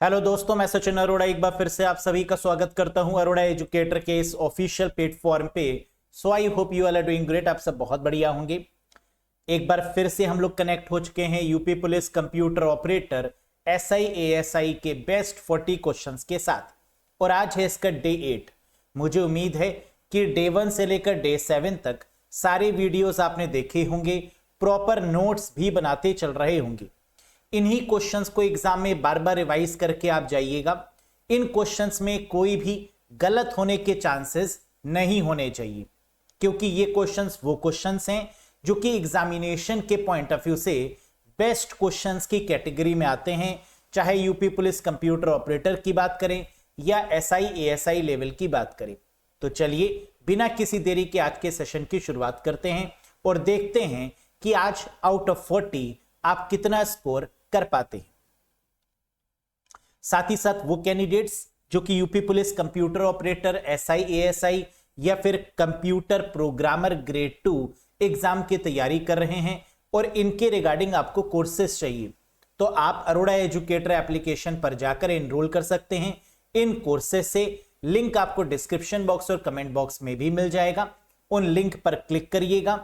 Hello दोस्तों, मैं सचिन अरोड़ा एक बार फिर से आप सभी का स्वागत करता हूं अरोड़ा एजुकेटर के इस ऑफिशियल प्लेटफॉर्म पे। So I hope you all are doing great. आप सब बहुत बढ़िया होंगे। एक बार फिर से हम लोग कनेक्ट हो चुके हैं UP police computer operator SI ASI के बेस्ट 40 क्वेश्चंस के साथ, और आज है इसका डे 8। मुझे उम्मीद है कि डे 1 से लेकर डे 7 तक सारे वीडियोस आपने देखे होंगे, प्रॉपर नोट्स भी बनाते चल रहे होंगे। इन्हीं क्वेश्चंस को एग्जाम में बार बार रिवाइज करके आप जाइएगा। इन क्वेश्चंस में कोई भी गलत होने के चांसेस नहीं होने चाहिए, क्योंकि ये क्वेश्चंस वो क्वेश्चंस हैं जो कि एग्जामिनेशन के पॉइंट ऑफ व्यू से बेस्ट क्वेश्चंस की कैटेगरी में आते हैं, चाहे यूपी पुलिस कंप्यूटर ऑपरेटर की बात करें या एसआई एएसआई लेवल की बात करें। तो चलिए बिना किसी देरी के आज के सेशन की शुरुआत करते हैं और देखते हैं कि आज आउट ऑफ 40 आप कितना स्कोर कर पाते हैं। साथ ही साथ वो कैंडिडेट्स जो कि UP police computer operator SI ASI या फिर कंप्यूटर प्रोग्रामर ग्रेड 2 एग्जाम की तैयारी कर रहे हैं और इनके रिगार्डिंग आपको कोर्सेज चाहिए, तो आप अरोड़ा एजुकेटर एप्लीकेशन पर जाकर एनरोल कर सकते हैं। इन कोर्सेज से लिंक आपको डिस्क्रिप्शन बॉक्स और कमेंट बॉक्स में भी मिल जाएगा। उन लिंक पर क्लिक करिएगा।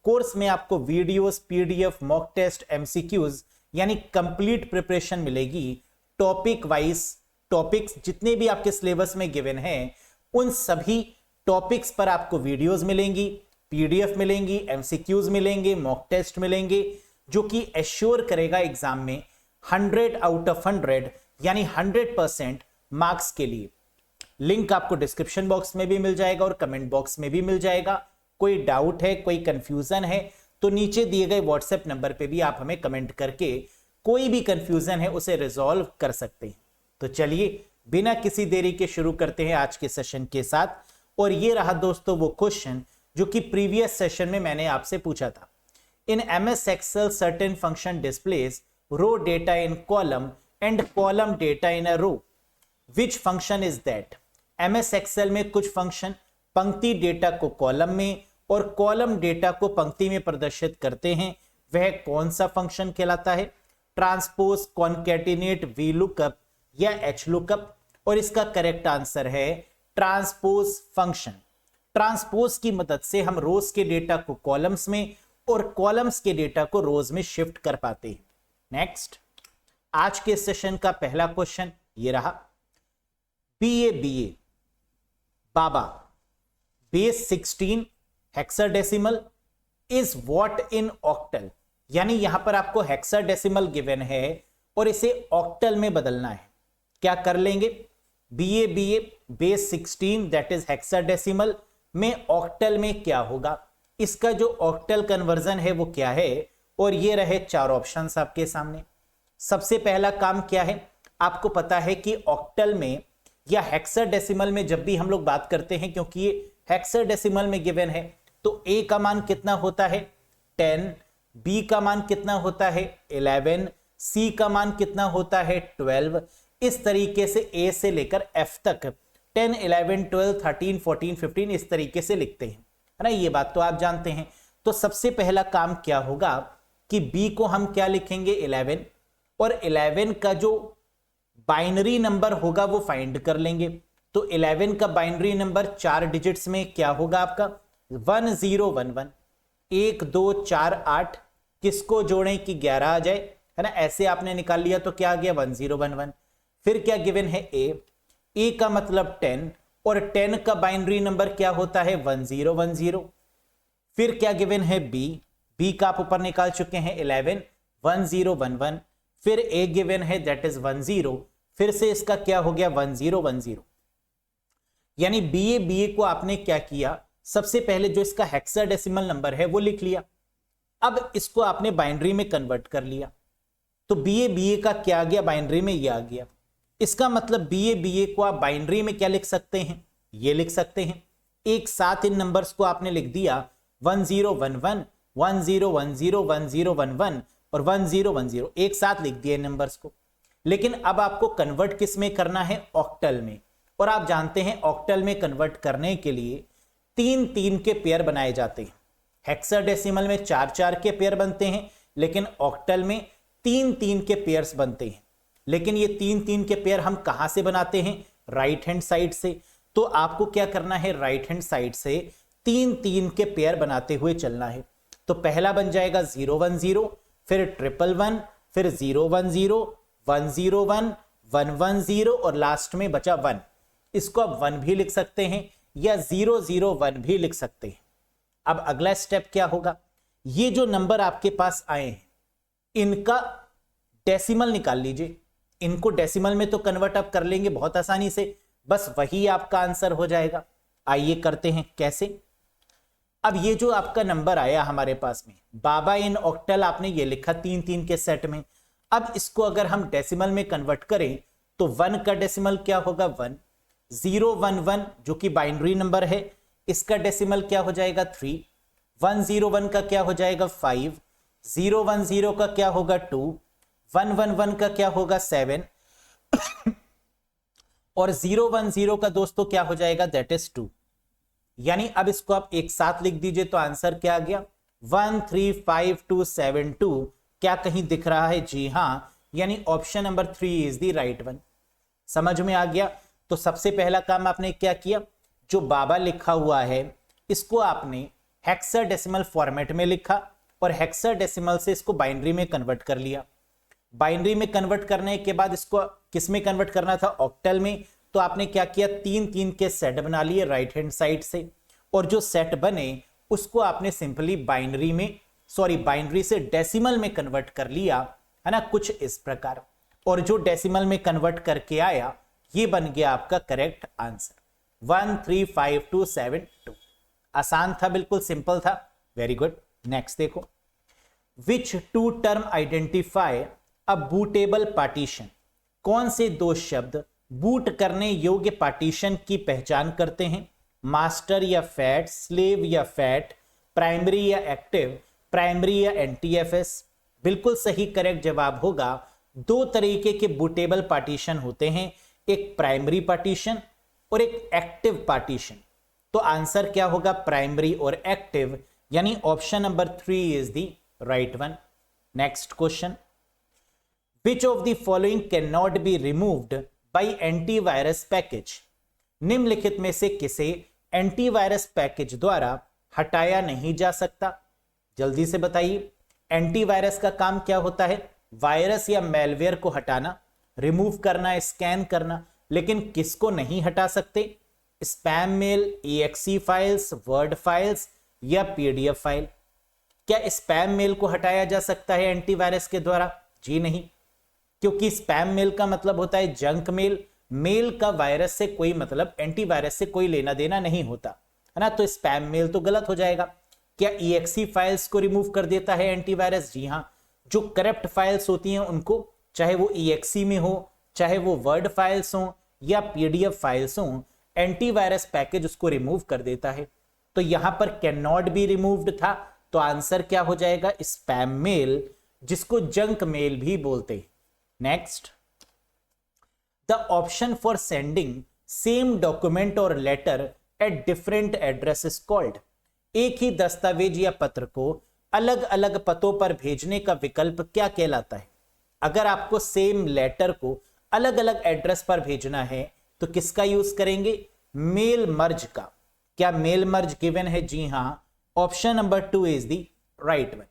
कोर्स में आपको videos, PDF, mock test, MCQs यानी कंप्लीट प्रिपरेशन मिलेगी। टॉपिक वाइज टॉपिक्स जितने भी आपके सिलेबस में गिवन हैं उन सभी टॉपिक्स पर आपको वीडियोस मिलेंगी, पीडीएफ मिलेंगी, एमसीक्यूज मिलेंगे, मॉक टेस्ट मिलेंगे, जो कि एश्योर करेगा एग्जाम में 100 आउट ऑफ 100 यानी 100% मार्क्स के लिए। लिंक आपको डिस्क्रिप्शन बॉक्स में भी मिल जाएगा और कमेंट बॉक्स में भी मिल जाएगा। कोई डाउट है, कोई कंफ्यूजन है तो नीचे दिए गए व्हाट्सएप नंबर पे भी आप हमें कमेंट करके कोई भी कंफ्यूजन है उसे रिजॉल्व कर सकते हैं। तो चलिए बिना किसी देरी के शुरू करते हैं आज के सेशन के साथ। और ये रहा दोस्तों वो क्वेश्चन जो कि प्रीवियस सेशन में मैंने आपसे पूछा था। In MS Excel certain function displays row data in column and column data in a row, which function is that. MS Excel में कुछ फंक्शन पंक्ति डेटा को कॉलम में और कॉलम डेटा को पंक्ति में प्रदर्शित करते हैं, वह कौन सा फंक्शन कहलाता है। ट्रांसपोज, कॉन्कैटिनेट, वी लुकअप या एच लुकअप, और इसका करेक्ट आंसर है ट्रांसपोज फंक्शन। ट्रांसपोज की मदद से हम रोज के डेटा को कॉलम्स में और कॉलम्स के डेटा को रोज में शिफ्ट कर पाते हैं। नेक्स्ट, आज के सेशन का पहला क्वेश्चन ये रहा। BA Baba base 16 hexadecimal is what in octal, यानी यहां पर आपको हेक्साडेसिमल गिवन है और इसे ऑक्टल में बदलना है। क्या कर लेंगे, BA base 16 that is hexadecimal में ऑक्टल में क्या होगा, इसका जो ऑक्टल कन्वर्जन है वो क्या है। और ये रहे 4 ऑप्शंस आपके सामने। सबसे पहला काम क्या है, आपको पता है कि ऑक्टल में या हेक्साडेसिमल में जब भी हम लोग बात करते हैं, क्योंकि ये हेक्साडेसिमल में गिवन है, तो ए का मान कितना होता है 10, बी का मान कितना होता है 11, सी का मान कितना होता है 12। इस तरीके से ए से लेकर एफ तक 10, 11, 12, 13, 14, 15 इस तरीके से लिखते हैं, है ना। ये बात तो आप जानते हैं। तो सबसे पहला काम क्या होगा कि बी को हम क्या लिखेंगे 11, और 11 का जो बाइनरी नंबर होगा वो फाइंड कर लेंगे। तो 11 का बाइनरी नंबर 4 डिजिट्स में क्या होगा आपका 1011, 1 2 4 8, किसको जोड़ें कि 11 आ जाए, है ना। ऐसे आपने निकाल लिया तो क्या आ गया 1011। फिर क्या गिवन है ए का मतलब 10, और 10 का बाइनरी नंबर क्या होता है 1010। फिर क्या गिवन है बी का आप ऊपर निकाल चुके हैं 11, 1011। फिर ए गिवन है दैट इज 10, फिर से इसका क्या हो गया 1010। यानी बीए को आपने क्या किया, सबसे पहले जो इसका हेक्साडेसिमल नंबर है वो लिख लिया। अब इसको आपने बाइनरी में कन्वर्ट कर लिया, तो बीए का क्या आ गया बाइनरी में ये आ गया। इसका मतलब बीए को आप बाइनरी में क्या लिख सकते हैं, ये लिख सकते हैं। एक साथ इन नंबर्स को आपने लिख दिया 1011, 1010, 1011 और 1010, एक साथ लिख दिए नंबर्स को। लेकिन अब आपको कन्वर्ट किस में करना है, ऑक्टल में। और आप जानते हैं ऑक्टल में कन्वर्ट करने के लिए 3-3 के पेयर बनाए जाते हैं। हेक्साडेसिमल में 4-4 के पेयर बनते हैं, लेकिन ऑक्टल में 3-3 के पेयर्स बनते हैं। लेकिन ये 3-3 के पेयर हम कहां से बनाते हैं? राइट हैंड साइड से। तो आपको क्या करना है? राइट हैंड साइड से 3-3 के पेयर बनाते हुए चलना है। तो पहला बन जाएगा 010, फिर 111, फिर 010, 101, 110 और लास्ट में बचा 1। इसको आप 1 भी लिख सकते हैं या 001 भी लिख सकते हैं। अब अगला स्टेप क्या होगा? ये जो नंबर आपके पास आए हैं इनका डेसिमल निकाल लीजिए। इनको डेसिमल में तो कन्वर्ट आप कर लेंगे बहुत आसानी से, बस वही आपका आंसर हो जाएगा। आइए करते हैं कैसे। अब ये जो आपका नंबर आया हमारे पास में, बाबा इन ऑक्टल आपने ये लिखा 3-3 के सेट में। अब इसको अगर हम डेसिमल में कन्वर्ट करें तो 1 का डेसिमल क्या होगा? 1। 011 जो कि बाइनरी नंबर है, इसका डेसिमल क्या हो जाएगा? 3। 101 का क्या हो जाएगा? 5। 010 का क्या होगा? 2। 111 का क्या होगा? 7 और 010 का दोस्तों क्या हो जाएगा? That is 2। यानी अब इसको आप एक साथ लिख दीजिए तो आंसर क्या आ गया? 135272। क्या कहीं दिख रहा है? जी हां, यानी option number 3 is the right one. समझ में आ गया? तो सबसे पहला काम आपने क्या किया? जो बाबा लिखा हुआ है इसको आपने हेक्साडेसिमल फॉर्मेट में लिखा और हेक्साडेसिमल से इसको बाइनरी में कन्वर्ट कर लिया। बाइनरी में कन्वर्ट करने के बाद इसको किस में कन्वर्ट करना था? ऑक्टल में। तो आपने क्या किया? 3-3 के सेट बना लिए राइट हैंड साइड से, और जो सेट बने उसको आपने सिंपली बाइनरी से डेसिमल में कन्वर्ट कर लिया, है ना, कुछ इस प्रकार। और जो डेसिमल में कन्वर्ट करके आया ये बन गया आपका करेक्ट आंसर 135272। आसान था, बिल्कुल सिंपल था। Very good. नेक्स्ट देखो, which two term identify a bootable partition. कौन से दो शब्द बूट करने योग्य पार्टीशन की पहचान करते हैं? मास्टर या फैट, स्लेव या फैट, प्राइमरी या एक्टिव, प्राइमरी या एनटीएफएस। बिल्कुल सही करेक्ट जवाब होगा, दो तरीके के बूटेबल पार्टीशन होते हैं, एक प्राइमरी पार्टीशन और एक एक्टिव पार्टीशन। तो आंसर क्या होगा? प्राइमरी और एक्टिव, यानी option number 3 is the right one. Next question, which of the following can not be removed by antivirus package. निम्नलिखित में से किसे एंटीवायरस पैकेज द्वारा हटाया नहीं जा सकता? जल्दी से बताइए। एंटीवायरस का काम क्या होता है? वायरस या मेलवेयर को हटाना, रिमूव करना, स्कैन करना। लेकिन किसको नहीं हटा सकते? Spam mail, EXE files, word files या PDF फाइल। क्या स्पैम मेल को हटाया जा सकता है एंटीवायरस के द्वारा? जी नहीं, क्योंकि स्पैम मेल का मतलब होता है जंक मेल। मेल का वायरस से कोई मतलब, एंटीवायरस से कोई लेना देना नहीं होता, है ना। तो स्पैम मेल तो गलत हो जाएगा। क्या EXE फाइल्स को रिमूव कर देता है एंटीवायरस? जी हां, जो करप्ट फाइल्स होती हैं उनको, चाहे वो EXE में हो, चाहे वो वर्ड फाइल्स हो या PDF फाइल्स हो, एंटीवायरस पैकेज उसको रिमूव कर देता है। तो यहां पर कैन नॉट बी रिमूव्ड था, तो आंसर क्या हो जाएगा? स्पैम मेल, जिसको जंक मेल भी बोलते हैं। Next, the option for sending same document और letter at different address is called. एक ही दस्तावेज या पत्र को अलग अलग पतों पर भेजने का विकल्प क्या कहलाता है? अगर आपको सेम लेटर को अलग अलग एड्रेस पर भेजना है तो किसका यूज करेंगे? मेल मर्ज का। क्या मेल मर्ज गिवन है? जी हां, option number 2 is the right one.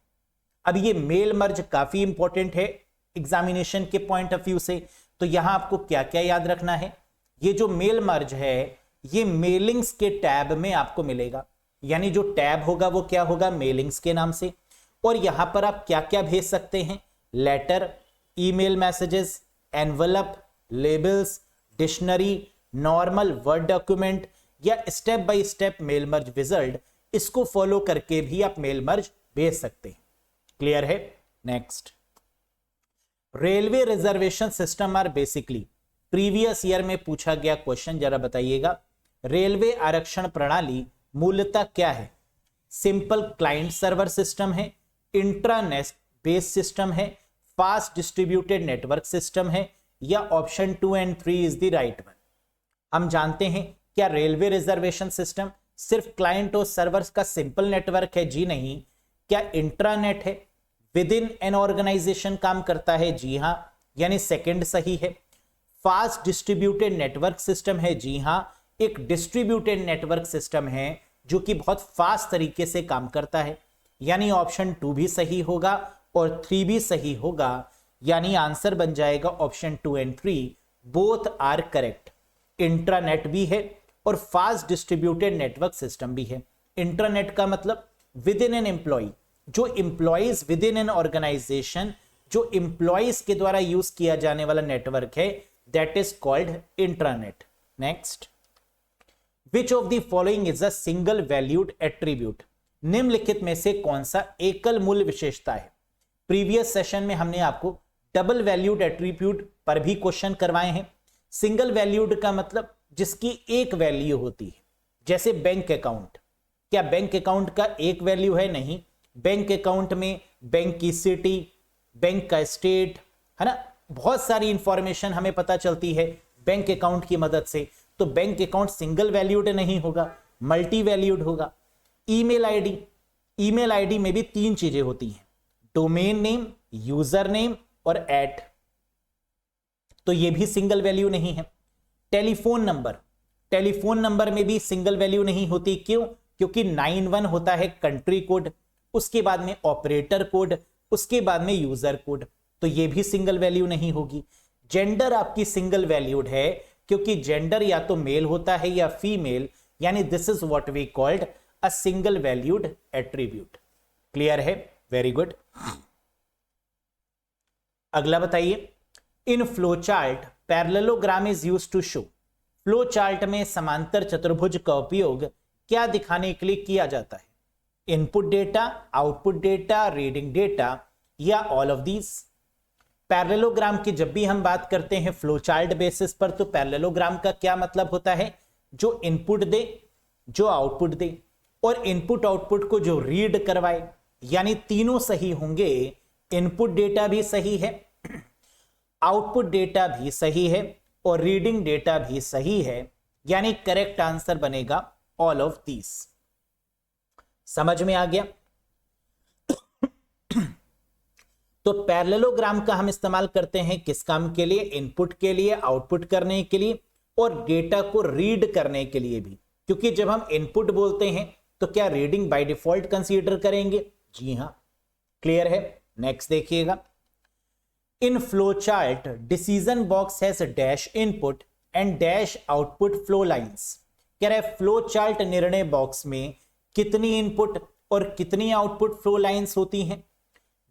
अब ये मेल मर्ज काफी इंपॉर्टेंट है एग्जामिनेशन के पॉइंट ऑफ व्यू से। तो यहां आपको क्या क्या याद रखना है? ये जो मेल मर्ज है ये मेलिंग्स के टैब में आपको मिलेगा, यानी जो टैब होगा वो क्या होगा? मेलिंग्स के नाम से। और यहां पर आप क्या क्या भेज सकते हैं? Letter, email messages, envelope, labels, dictionary, normal word document या step by step mail merge result. इसको फॉलो करके भी आप मेल मर्ज भेज सकते हैं। क्लियर है? Next, railway reservation system are basically, previous year में पूछा गया क्वेश्चन, जरा बताइएगा। रेलवे आरक्षण प्रणाली मूलतः क्या है? सिंपल क्लाइंट सर्वर सिस्टम है, इंट्रानेट बेस्ड सिस्टम है, फास्ट डिस्ट्रीब्यूटेड नेटवर्क सिस्टम है, या option 2 and 3 is the right one. हम जानते हैं क्या रेलवे रिजर्वेशन सिस्टम सिर्फ क्लाइंट और सर्वर्स का सिंपल नेटवर्क है? जी नहीं। क्या इंट्रानेट है? विद इन एन ऑर्गेनाइजेशन काम करता है? जी हां। यानी सेकंड सही है। फास्ट डिस्ट्रीब्यूटेड नेटवर्क सिस्टम है, जी हां, एक डिस्ट्रीब्यूटेड नेटवर्क सिस्टम है जो कि बहुत फास्ट तरीके से काम करता है, यानी ऑप्शन 2 भी सही होगा और 3 भी सही होगा, यानी आंसर बन जाएगा option 2 and 3 both are correct. Intranet भी है और फास्ट डिस्ट्रीब्यूटेड नेटवर्क सिस्टम भी है। इंट्रानेट का मतलब विद इन एन एम्प्लॉय, जो employees within an organization, जो एम्प्लॉयज के द्वारा यूज किया जाने वाला नेटवर्क है, that is called intranet. Next, which of the following is a single valued attribute? निम्नलिखित में से कौन सा एकल मूल्य विशेषता है? प्रीवियस सेशन में हमने आपको डबल वैल्यूड एट्रीब्यूट पर भी क्वेश्चन करवाए हैं। सिंगल वैल्यूड का मतलब जिसकी एक वैल्यू होती है, जैसे बैंक अकाउंट। क्या बैंक अकाउंट का एक वैल्यू है? नहीं। बैंक अकाउंट में बैंक की सिटी, बैंक का स्टेट, है ना, बहुत सारी इंफॉर्मेशन हमें पता चलती है बैंक अकाउंट की मदद से। तो बैंक अकाउंट सिंगल वैल्यूड नहीं होगा, मल्टी वैल्यूड होगा। ईमेल आईडी, ईमेल आईडी में भी 3 चीजें होती हैं, डोमेन नेम, यूजर नेम और एट, तो ये भी सिंगल वैल्यू नहीं है। टेलीफोन नंबर, टेलीफोन नंबर में भी सिंगल वैल्यू नहीं होती। क्यों? क्योंकि 91 होता है कंट्री कोड, उसके बाद में ऑपरेटर कोड, उसके बाद में यूजर कोड, तो ये भी सिंगल वैल्यू नहीं होगी। जेंडर आपकी सिंगल वैल्यूड है क्योंकि जेंडर या तो मेल होता है या फीमेल, यानी this is what we called a single valued attribute. Clear है? Very good. अगला बताइए, in flow chart parallelogram is used to show. Flow chart में समांतर चतुर्भुज का उपयोग क्या दिखाने के लिए किया जाता है? Input data, output data, reading data, या ऑल ऑफ दीज? पैरेललोग्राम की जब भी हम बात करते हैं फ्लो चार्ट बेसिस पर, तो पैरेललोग्राम का क्या मतलब होता है? जो इनपुट दे, जो आउटपुट दे, और इनपुट आउटपुट को जो रीड करवाए, यानी तीनों सही होंगे। इनपुट डेटा भी सही है, आउटपुट डेटा भी सही है और रीडिंग डेटा भी सही है, यानी करेक्ट आंसर बनेगा ऑल ऑफ दीज। समझ में आ गया? तो पैरेललोग्राम का हम इस्तेमाल करते हैं किस काम के लिए? इनपुट के लिए, आउटपुट करने के लिए और डेटा को रीड करने के लिए भी। क्योंकि जब हम इनपुट बोलते हैं तो क्या रीडिंग बाय डिफॉल्ट कंसीडर करेंगे? जी हां। क्लियर है? नेक्स्ट देखिएगा, in flow chart decision box has dash input and dash output flow lines. कह रहा है फ्लो चार्ट निर्णय बॉक्स में कितनी इनपुट और कितनी आउटपुट फ्लो लाइंस होती हैं?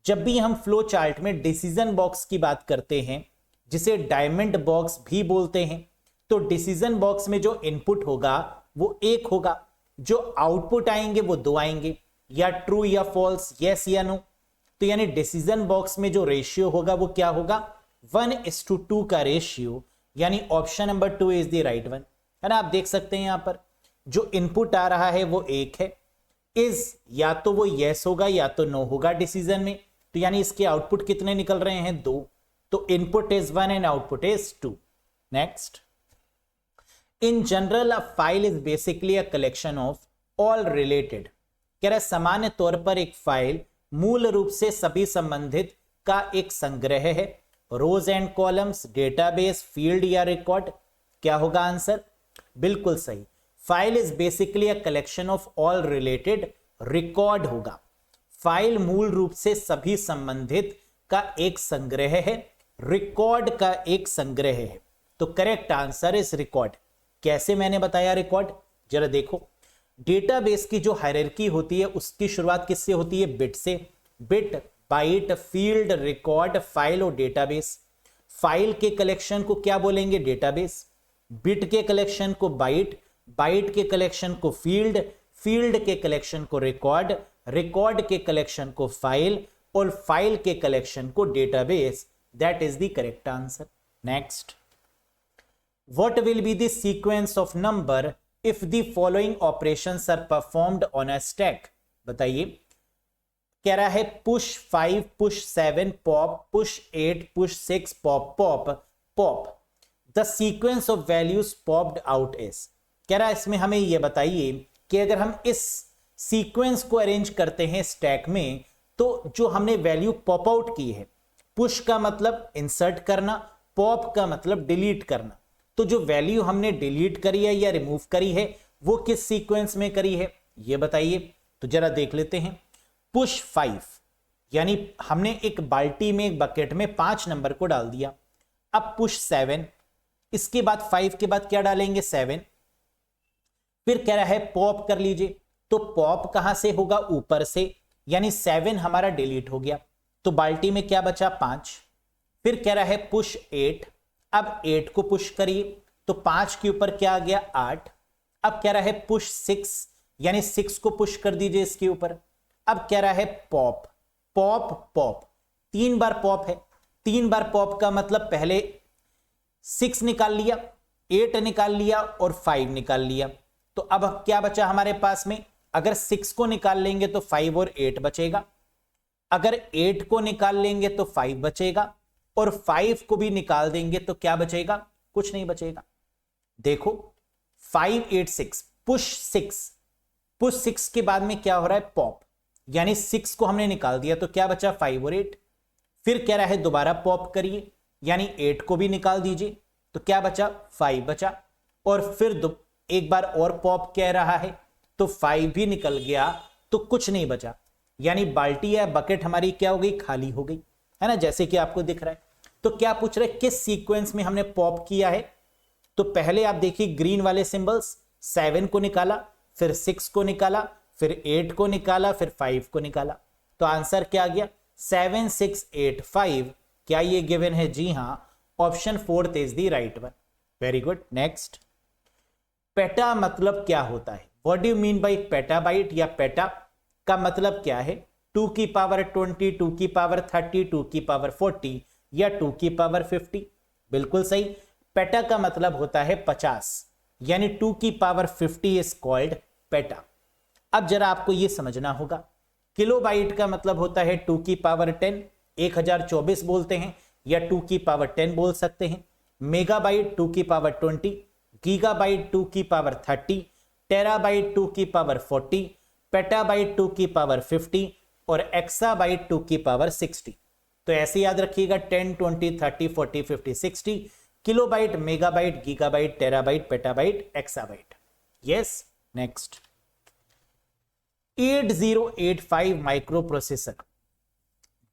जब भी हम फ्लो चार्ट में डिसीजन बॉक्स की बात करते हैं, जिसे डायमंड बॉक्स भी बोलते हैं, तो डिसीजन बॉक्स में जो इनपुट होगा वो 1 होगा, जो आउटपुट आएंगे वो 2 आएंगे, या ट्रू या फॉल्स, यस या नो। तो यानी डिसीजन बॉक्स में जो रेशियो होगा वो क्या होगा? 1:2 का रेशियो, यानी option number 2 is the right one, है ना। आप देख सकते हैं यहां पर जो इनपुट आ रहा है वो 1 है, इज या तो वो यस होगा या तो नो होगा डिसीजन में, तो यानी इसके आउटपुट कितने निकल रहे हैं? 2। तो input is 1 and output is 2। Next, in general a file is basically a collection of all related. कह रहा है सामान्य तौर पर एक फाइल मूल रूप से सभी संबंधित का एक संग्रह है। रोज एंड कॉलम्स, डेटाबेस, फील्ड या रिकॉर्ड? क्या होगा आंसर? बिल्कुल सही, file is basically a collection of all related record होगा। फाइल मूल रूप से सभी संबंधित का एक संग्रह है, रिकॉर्ड का एक संग्रह है। तो करेक्ट आंसर इज रिकॉर्ड। कैसे मैंने बताया रिकॉर्ड? जरा देखो, डेटाबेस की जो हायरार्की होती है उसकी शुरुआत किससे होती है? बिट से। Bit, byte, field, record, file और डेटाबेस। फाइल के कलेक्शन को क्या बोलेंगे? डेटाबेस। बिट के कलेक्शन को बाइट, बाइट के कलेक्शन को फील्ड, फील्ड के कलेक्शन को रिकॉर्ड, रिकॉर्ड के कलेक्शन को फाइल और फाइल के कलेक्शन को database. That is the correct answer. Next, what will be the sequence of number if the following operations are performed on a stack? बताइए, कह रहा है push 5, push 7, pop, push 8, push 6, pop, pop, pop. The sequence of values popped out is. कह रहा है इसमें हमें यह बताइए कि अगर हम इस सीक्वेंस को अरेंज करते हैं स्टैक में, तो जो हमने वैल्यू पॉप आउट की है पुश का मतलब इंसर्ट करना, पॉप का मतलब डिलीट करना। तो जो वैल्यू हमने डिलीट करी है या रिमूव करी है वो किस सीक्वेंस में करी है ये बताइए। तो जरा देख लेते हैं। पुश 5 यानी हमने एक बाल्टी में, एक बकेट में 5 नंबर को डाल दिया। अब पुश 7, इसके बाद 5 के बाद क्या डालेंगे 7। फिर कह रहा है पॉप कर लीजिए, तो पॉप कहां से होगा ऊपर से, यानी 7 हमारा डिलीट हो गया तो बाल्टी में क्या बचा 5। फिर कह रहा है पुश 8, अब 8 को पुश करिए तो 5 के ऊपर क्या आ गया 8। अब कह रहा है पुश 6 यानी 6 को पुश कर दीजिए इसके ऊपर। अब कह रहा है पॉप, पॉप पॉप 3 बार पॉप है। 3 बार पॉप का मतलब पहले 6 निकाल लिया, 8 निकाल लिया और 5 निकाल लिया। तो अब क्या बचा हमारे पास में, अगर 6 को निकाल लेंगे तो 5 और 8 बचेगा, अगर 8 को निकाल लेंगे तो 5 बचेगा और 5 को भी निकाल देंगे तो क्या बचेगा, कुछ नहीं बचेगा। देखो 5 8 6 पुश 6, पुश 6 के बाद में क्या हो रहा है पॉप, यानी 6 को हमने निकाल दिया तो क्या बचा 5 और 8। फिर कह रहा है दोबारा पॉप करिए यानी 8 को भी निकाल दीजिए तो क्या बचा 5 बचा। और फिर एक बार और पॉप कह रहा है तो 5 भी निकल गया तो कुछ नहीं बचा, यानी बाल्टी या बकेट हमारी क्या हो गई, खाली हो गई, है ना, जैसे कि आपको दिख रहा है। तो क्या पूछ रहे किस सीक्वेंस में हमने पॉप किया है। तो पहले आप देखिए ग्रीन वाले सिंबल्स, 7 को निकाला, फिर 6 को निकाला, फिर 8 को निकाला, फिर 5 को निकाला। तो आंसर क्या आ गया 7 6 8 5। क्या ये गिवन है, जी हां, option 4 is the right one. Very good. Next, PETA मतलब क्या होता है, what do you mean by petabyte या पेटा का मतलब क्या है, 2 की पावर 20, 2 की पावर 30, 2 की पावर 40 या 2 की पावर 50। बिल्कुल सही, पेटा का मतलब होता है 50, यानी 2 की पावर 50 इज कॉल्ड पेटा। अब जरा आपको यह समझना होगा, किलोबाइट का मतलब होता है 2 की पावर 10, 1024 बोलते हैं या 2 की पावर 10 बोल सकते हैं। मेगाबाइट 2 की पावर 20, गीगाबाइट 2 की पावर 30, टेराबाइट 2 की पावर 40, पेटाबाइट 2 की पावर 50 और एक्साबाइट 2 की पावर 60। तो ऐसे याद रखिएगा 10 20 30 40 50 60, kilobyte, megabyte, gigabyte, terabyte, petabyte, exabyte. Yes. Next, 8085 micro processor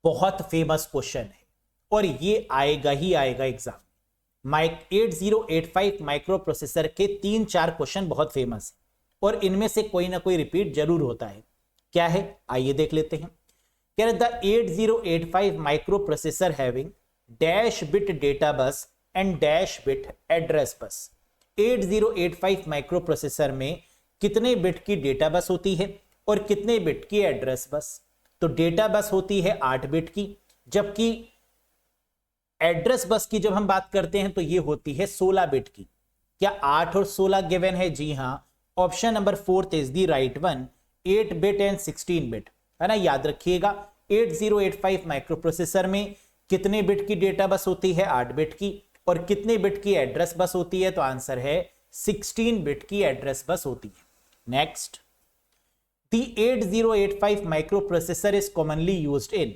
बहुत फेमस क्वेश्चन है और ये आएगा ही आएगा एग्जाम। 8085 माइक्रो प्रोसेसर के 3-4 क्वेश्चन बहुत फेमस है और इनमें से कोई ना कोई रिपीट जरूर होता है। क्या है, आइए देख लेते हैं। कह रहे the 8085 micro processor having dash bit data bus and dash bit address bus. 8085 micro processor में कितने बिट की डेटा बस होती है और कितने बिट की एड्रेस बस। तो डेटा बस होती है 8 बिट की, जबकि एड्रेस बस की जब हम बात करते हैं तो ये होती है 16 बिट की। क्या 8 और 16 गिवन है, जी हां, option number 4 is the right one, 8 bit and 16 bit, है ना। याद रखिएगा 8085 माइक्रो प्रोसेसर में कितने बिट की डेटा बस होती है, 8 बिट की, और कितने बिट की एड्रेस बस होती है, तो आंसर है 16 बिट की एड्रेस बस होती है। Next, the 8085 micro processor is commonly used in.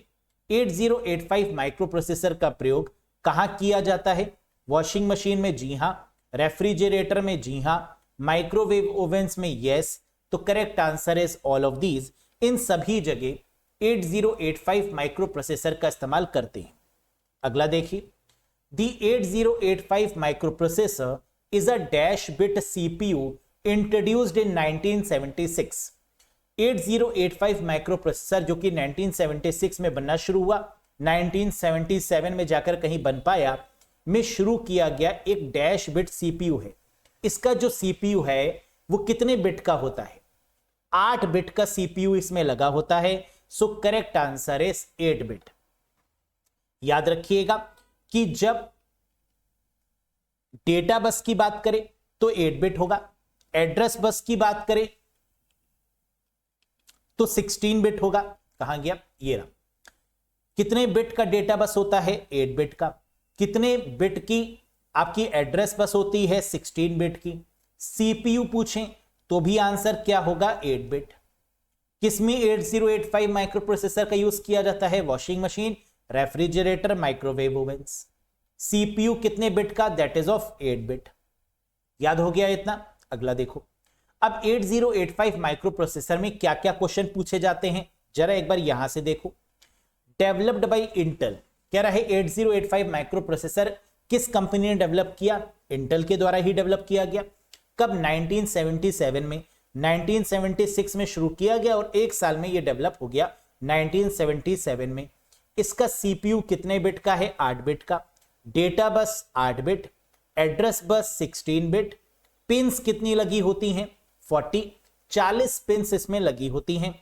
8085 micro processor का प्रयोग कहां किया जाता है, वॉशिंग मशीन में, जी हां, रेफ्रिजरेटर में, जी हां, माइक्रोवेव ओवेंस में, यस। तो correct answer is all of these. इन सभी जगह 8085 माइक्रो प्रोसेसर का इस्तेमाल करते हैं। अगला देखिए, the 8085 micro processor is a dash bit CPU introduced in 1976। 8085 micro processor जो कि 1976 में बनना शुरू हुआ, 1977 में जाकर कहीं बन पाया, में शुरू किया गया एक डैश बिट सीपीयू है। इसका जो सीपीयू है वो कितने बिट का होता है, 8 बिट का सीपीयू इसमें लगा होता है। So correct answer is 8 bit. याद रखिएगा कि जब डेटा बस की बात करें तो 8 बिट होगा, एड्रेस बस की बात करें तो 16 बिट होगा। कहां गया, ये रहा। कितने बिट का डेटा बस होता है, 8 बिट का। कितने बिट की आपकी एड्रेस बस होती है, 16 बिट की। सीपीयू पूछें तो भी आंसर क्या होगा, 8 बिट। किसमें 8085 माइक्रो प्रोसेसर का यूज किया जाता है, washing machine, refrigerator, microwave Owens. CPU कितने बिट का, दैट इज ऑफ 8 बिट। याद हो गया इतना। अगला देखो, अब 8085 माइक्रो प्रोसेसर में क्या क्या क्वेश्चन पूछे जाते हैं, जरा एक बार यहां से देखो। डेवलप्ड बाय इंटेल, कह रहा है 8085 माइक्रो प्रोसेसर किस कंपनी ने डेवलप किया, इंटेल के द्वारा ही डेवलप किया गया। कब, 1977 में। 1976 में शुरू किया गया और एक साल में यह डेवलप हो गया 1977 में। इसका सीपीयू कितने बिट का है, 8 बिट का। Data bus 8 bit, address bus 16 bit. Pins कितनी लगी होती हैं, 40 पिंस इसमें लगी होती हैं।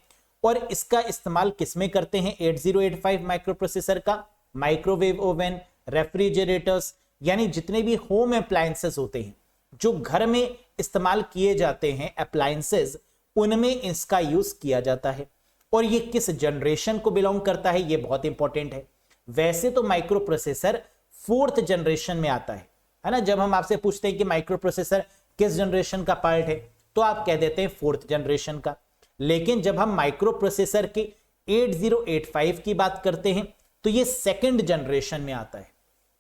और इसका इस्तेमाल किसमें करते हैं 8085 माइक्रो प्रोसेसर का, माइक्रोवेव ओवन, रेफ्रिजरेटर्स, यानी जितने भी होम अप्लायंसेस होते हैं जो घर में इस्तेमाल किए जाते हैं अप्लायंसेस, उनमें इसका यूज किया जाता है। और ये किस जनरेशन को बिलोंग करता है, ये बहुत इंपॉर्टेंट है। वैसे तो माइक्रो प्रोसेसर 4th जनरेशन में आता है ना। जब हम आपसे पूछते हैं कि माइक्रो प्रोसेसर किस जनरेशन का पार्ट है, तो आप कह देते हैं 4th जनरेशन का। लेकिन जब हम माइक्रो प्रोसेसर के 8085 की बात करते हैं तो ये 2nd जनरेशन में आता है।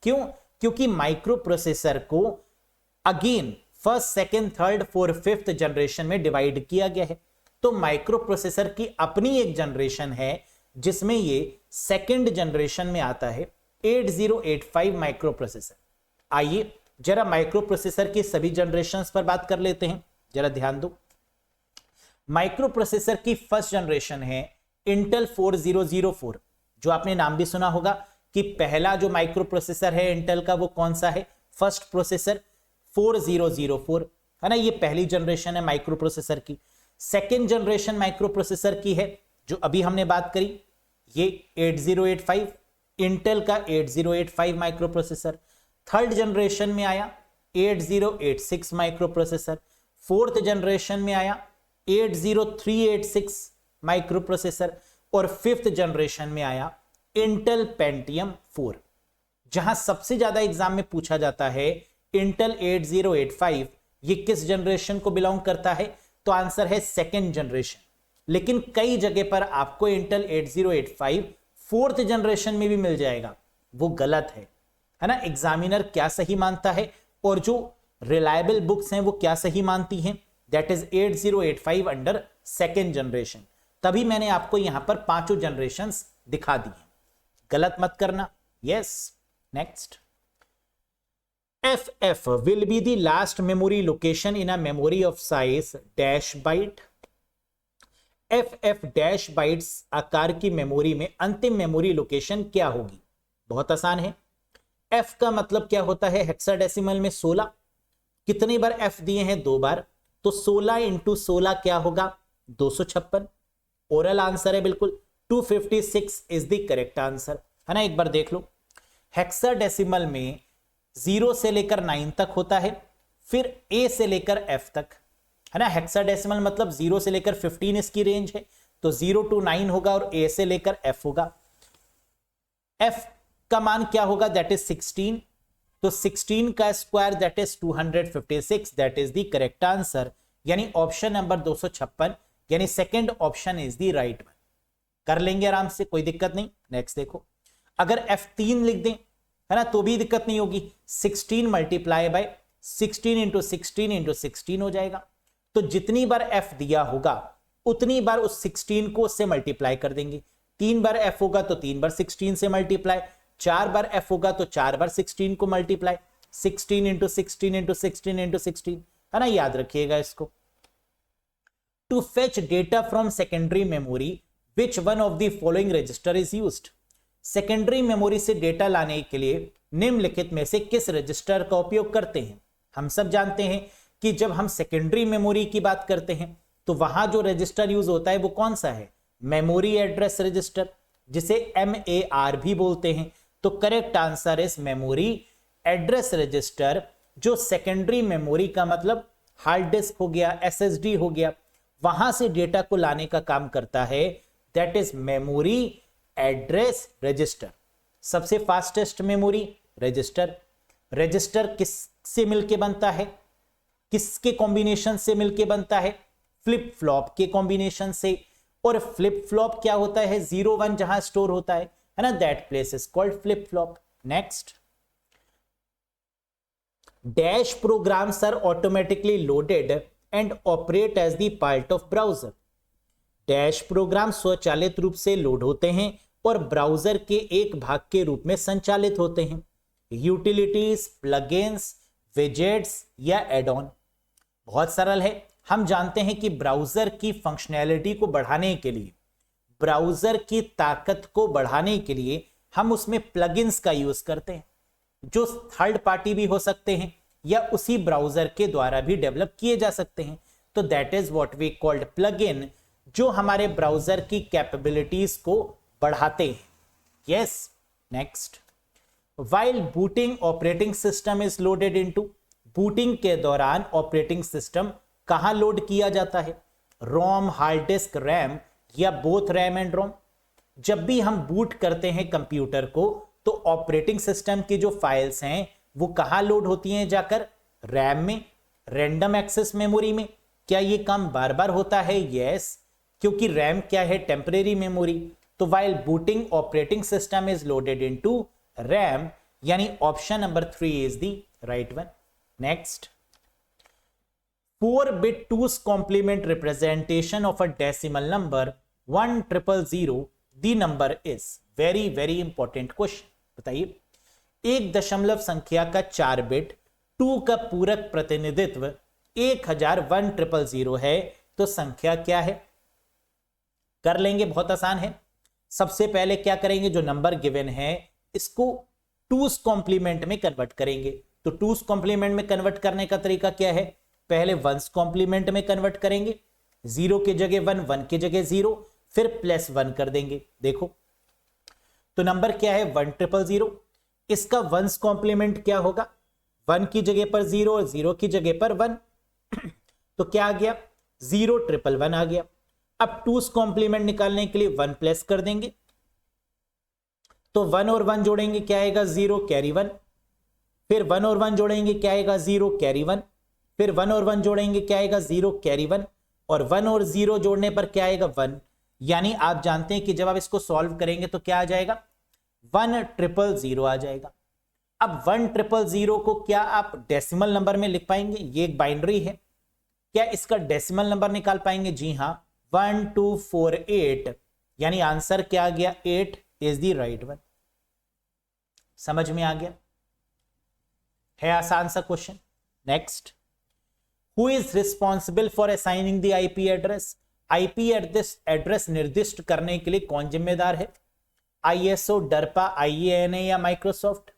क्यों, क्योंकि माइक्रो प्रोसेसर को again 1st, 2nd, 3rd, 4th, 5th generation में डिवाइड किया गया है। तो माइक्रो प्रोसेसर की अपनी एक जनरेशन है जिसमें ये 2nd जनरेशन में आता है 8085 माइक्रो प्रोसेसर। आइए जरा माइक्रो प्रोसेसर की सभी जनरेशंस पर बात कर लेते हैं, जरा ध्यान दो। माइक्रो प्रोसेसर की 1st जनरेशन है इंटेल 4004, जो आपने नाम भी सुना होगा कि पहला जो माइक्रो प्रोसेसर है इंटेल का वो कौन सा है, 1st प्रोसेसर 4004, है ना। ये पहली जनरेशन है माइक्रो प्रोसेसर की। 2nd जनरेशन माइक्रो प्रोसेसर की है जो अभी हमने बात करी, ये 8085, इंटेल का 8085 माइक्रो प्रोसेसर। 3rd जनरेशन में आया 8086 माइक्रो प्रोसेसर। 4th जनरेशन में आया 80386 माइक्रो प्रोसेसर। और 5th जनरेशन में आया इंटेल पेंटियम 4। जहां सबसे ज्यादा एग्जाम में पूछा जाता है इंटेल 8085 ये किस जनरेशन को बिलोंग करता है, तो आंसर है 2nd जनरेशन। लेकिन कई जगह पर आपको इंटेल 8085 4th जनरेशन में भी मिल जाएगा, वो गलत है ना। एग्जामिनर क्या सही मानता है और जो रिलायबल बुक्स हैं वो क्या सही मानती हैं, that is 8085 under 2nd generation. तभी मैंने आपको यहां पर 5 जनरेशंस दिखा दी हैं, गलत मत करना। Yes, next. FF will be the last memory location in a memory of size dash byte। FF dash bytes आकार की मेमोरी में अंतिम मेमोरी लोकेशन क्या होगी, बहुत आसान है। F का मतलब क्या होता है, हेक्साडेसिमल में 16। कितनी बार F दिए हैं, 2 बार, तो 16 इंटू 16 क्या होगा, 256। ओरल आंसर है बिल्कुल, 256 इज द करेक्ट आंसर, है ना। एक बार देख लो, हेक्साडेसिमल में 0 से लेकर 9 तक होता है, फिर A से लेकर F तक, है ना। हेक्साडेसिमल मतलब 0 से लेकर 15 इसकी रेंज है, तो 0 to 9 होगा और A से लेकर F होगा। F का मान क्या होगा, दैट इज 16, तो 16 का square that is 256, that is the correct answer. यानी ऑप्शन नंबर 256 यानी 2nd option is the right one. कर लेंगे आराम से, कोई दिक्कत नहीं। नेक्स्ट देखो, अगर F3 लिख दें, है ना, तो भी दिक्कत नहीं होगी। 16 मल्टीप्लाई बाय 16 इंटू 16 इंटू 16 हो जाएगा। तो जितनी बार F दिया होगा उतनी बार उस 16 को उससे मल्टीप्लाई कर देंगे। 3 बार F होगा तो 3 बार 16 से मल्टीप्लाई, 4 बार F होगा तो 4 बार 16 को मल्टीप्लाई, 16 इंटू 16 इंटू 16 इंटू 16, है ना। याद रखिएगा इसको। To fetch data from secondary memory which one of the following register is used. Secondary memory से डेटा लाने के लिए निम्नलिखित में से किस रजिस्टर का उपयोग करते हैं। हम सब जानते हैं कि जब हम सेकेंडरी मेमोरी की बात करते हैं तो वहां जो रजिस्टर यूज होता है वो कौन सा है, मेमोरी एड्रेस रजिस्टर, जिसे MAR भी बोलते हैं। तो correct answer is memory address register, जो सेकेंडरी मेमोरी का मतलब हार्ड डिस्क हो गया, SSD हो गया, वहां से डेटा को लाने का काम करता है, that is memory address register. सबसे फास्टेस्ट मेमोरी रजिस्टर। रजिस्टर किससे मिलके बनता है, किसके कॉम्बिनेशन से मिलके बनता है, फ्लिप फ्लॉप के कॉम्बिनेशन से। और फ्लिप फ्लॉप क्या होता है, 0 1 जहां स्टोर होता है, है ना, that place is called flip flop. Next, dash programs are automatically loaded and operate as the part of browser. Dash program स्वचालित रूप से लोड होते हैं और ब्राउजर के एक भाग के रूप में संचालित होते हैं। यूटिलिटीज, प्लगइन्स, विजेट्स या एड ऑन। बहुत सरल है। हम जानते हैं कि ब्राउजर की फंक्शनैलिटी को बढ़ाने के लिए, ब्राउजर की ताकत को बढ़ाने के लिए हम उसमें प्लगइन्स का यूज करते हैं, जो थर्ड पार्टी भी हो सकते हैं या उसी ब्राउजर के द्वारा भी डेवलप किए जा सकते हैं। तो that is what we called plugin, जो हमारे ब्राउजर की कैपेबिलिटीज को बढ़ाते हैं। Yes. Next, while booting operating system is loaded into. Booting के दौरान ऑपरेटिंग सिस्टम कहां लोड किया जाता है? रोम, हार्ड डिस्क, रैम या बोथ रैम एंड रोम। जब भी हम बूट करते हैं कंप्यूटर को तो ऑपरेटिंग सिस्टम की जो फाइल्स हैं वो कहां लोड होती हैं? जाकर रैम में, रैंडम एक्सेस मेमोरी में। क्या ये काम बार बार होता है? यस, क्योंकि रैम क्या है? Temporary memory. तो while booting operating system is loaded into RAM, यानी option number 3 is the right one. Next, 4-bit 2's complement representation of a decimal number 1000, the number is। Very very important question. बताइए, एक दशमलव संख्या का 4 bit 2 का पूरक प्रतिनिधित्व 1000 है, तो संख्या क्या है? कर लेंगे, बहुत आसान है। सबसे पहले क्या करेंगे? जो नंबर गिवन है इसको 2's कॉम्प्लीमेंट में कन्वर्ट करेंगे। तो 2's कॉम्प्लीमेंट में कन्वर्ट करने का तरीका क्या है? पहले 1's कॉम्प्लीमेंट में कन्वर्ट करेंगे, 0 की जगह 1, 1 की जगह 0, फिर +1 कर देंगे। देखो तो नंबर क्या है? 1000। इसका 1's कॉम्प्लीमेंट क्या होगा? 1 की जगह पर 0 और 0 की जगह पर 1। तो क्या आ गया? 0111 आ गया। अब 2's कॉम्प्लीमेंट निकालने के लिए 1 प्लस कर देंगे, तो 1 और 1 जोड़ेंगे, क्या आएगा? 0 कैरी 1। फिर 1 और 1 जोड़ेंगे, क्या आएगा? 0 कैरी 1। फिर 1 और 1 जोड़ेंगे, क्या आएगा? 0 कैरी 1। और 1 और 0 जोड़ने पर क्या आएगा? 1। यानी आप जानते हैं कि जब आप इसको सॉल्व करेंगे तो क्या आ जाएगा? 1000 आ जाएगा। अब 1000 को क्या आप डेसिमल नंबर में लिख पाएंगे? ये एक बाइनरी है, क्या इसका डेसिमल नंबर निकाल पाएंगे? जी हां, 1248, यानी आंसर क्या आ गया? 8 इज द राइट वन। समझ में आ गया? है आसान सा question. Next, who is responsible for assigning the IP address. IP address निर्दिष्ट करने के लिए कौन जिम्मेदार है? आईएसओ, डरपा, आईएएनए या माइक्रोसॉफ्ट?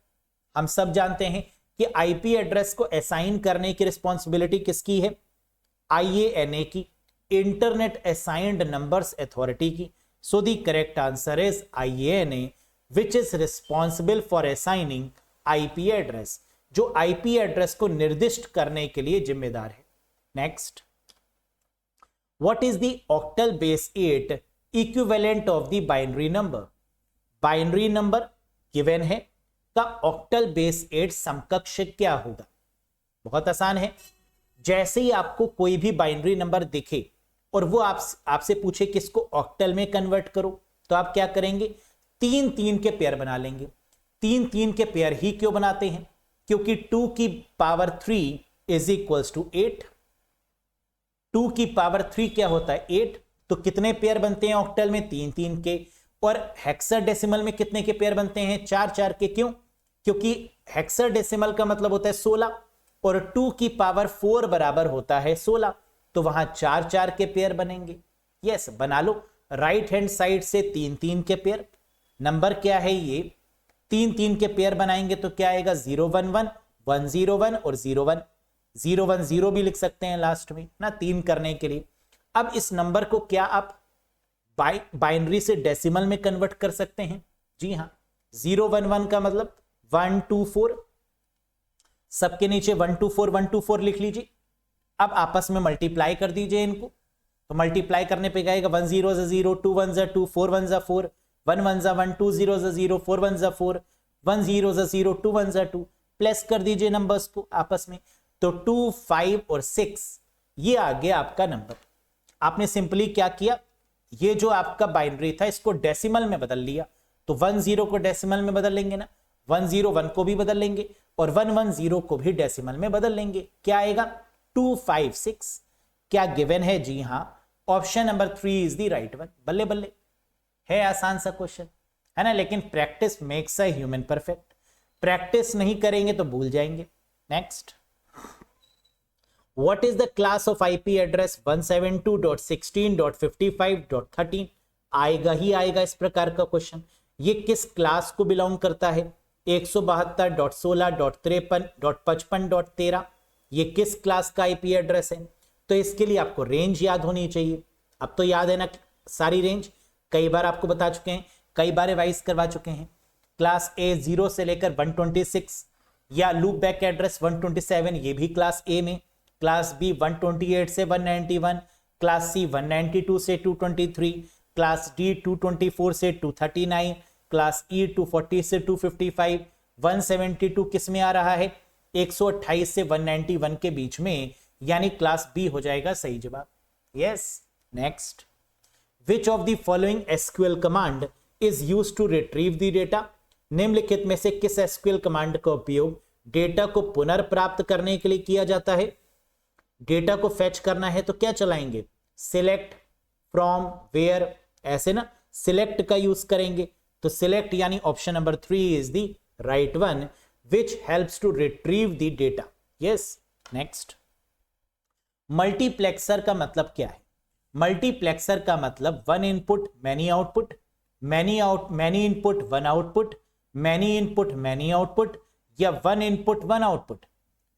हम सब जानते हैं कि आईपी एड्रेस को असाइन करने की रिस्पॉन्सिबिलिटी किसकी है? आईएएनए की, इंटरनेट असाइंड नंबर्स अथॉरिटी की। So the correct answer is IANA, which is responsible for assigning IP address, जो आईपी एड्रेस को निर्दिष्ट करने के लिए जिम्मेदार है। Next, what is the octal base 8 equivalent of the binary number. Binary number given है का ऑक्टल बेस 8 समकक्ष क्या होगा? बहुत आसान है। जैसे ही आपको कोई भी बाइनरी नंबर दिखे और वो आपसे पूछे कि इसको ऑक्टल में कन्वर्ट करो, तो आप क्या करेंगे? 3-3 के पेयर बना लेंगे। 3-3 के पेयर ही क्यों बनाते हैं? क्योंकि 2 की पावर 3 इज इक्वल्स टू 8। 2 की पावर 3 क्या होता है? 8। तो कितने पेयर बनते हैं ऑक्टल में? 3-3 के। और हेक्साडेसिमल में कितने के पेयर बनते हैं? 4-4 के। क्यों? क्योंकि हेक्साडेसिमल का मतलब होता है 16 और 2 की पावर 4 बराबर होता है 16, तो वहां 4-4 के पेयर बनेंगे। यस, बना लो। राइट हैंड साइड से 3-3 के पेयर। नंबर क्या है ये? 3-3 के पेयर बनाएंगे तो क्या आएगा? 011, 101 और 01। 010 भी लिख सकते हैं लास्ट में ना, 3 करने के लिए। अब इस नंबर को क्या आप बाइनरी से डेसिमल में कन्वर्ट कर सकते हैं? जी हां, 011 का मतलब 124। सबके नीचे 124 124 लिख लीजिए। अब आपस में मल्टीप्लाई कर दीजिए इनको। तो मल्टीप्लाई करने पे क्या आएगा? 1 0 0, 2 1 2, 4 1 4, 1 1 1, 2 0 0, 4 1 4, 1 0 0, 2 1 2। प्लस कर दीजिए नंबर्स को आपस में, तो 2 5 और 6 ये आ गया आपका नंबर। आपने सिंपली क्या किया? ये जो आपका बाइनरी था इसको डेसिमल में बदल लिया। तो 10 को डेसिमल में बदल लेंगे ना, 101 को भी बदल लेंगे और 110 को भी डेसिमल में बदल लेंगे। क्या आएगा 256। क्या गिवन है? जी हां, option number 3 is the right one. बल्ले बल्ले, है आसान सा क्वेश्चन है ना, लेकिन practice makes a human perfect. Practice नहीं करेंगे तो भूल जाएंगे। Next, what is the class of IP address 172.16.55.13? आएगा ही आएगा इस प्रकार का क्वेश्चन। ये किस क्लास को बिलोंग करता है? 172.16.53.55.13 ये किस क्लास का आईपी एड्रेस है? तो इसके लिए आपको रेंज याद होनी चाहिए। अब तो याद है ना सारी रेंज, कई बार आपको बता चुके हैं, कई बार रिवाइज करवा चुके हैं। क्लास ए 0 से लेकर 126 या लूप बैक एड्रेस 127, ये भी क्लास ए में। क्लास बी 128 से 191, क्लास सी 192 से 223, क्लास डी 224 से 239, क्लास ई 240 से 255, 172 किस में आ रहा है? 128 से 191 के बीच में, यानी क्लास बी हो जाएगा सही जवाब। Yes. Next, which of the following SQL command is used to retrieve the data? निम्नलिखित में से किस एसक्यूएल कमांड का उपयोग डेटा को पुनर्प्राप्त करने के लिए किया जाता है? डेटा को फेच करना है तो क्या चलाएंगे? सिलेक्ट, फ्रॉम, वेयर, ऐसे ना सिलेक्ट का यूज करेंगे। तो सिलेक्ट यानी option number 3 is the right one which helps to retrieve the data. Yes. Next, multiplexer का मतलब क्या है? मल्टीप्लेक्सर का मतलब one input many output, many input one output, many input many output, या one input one output.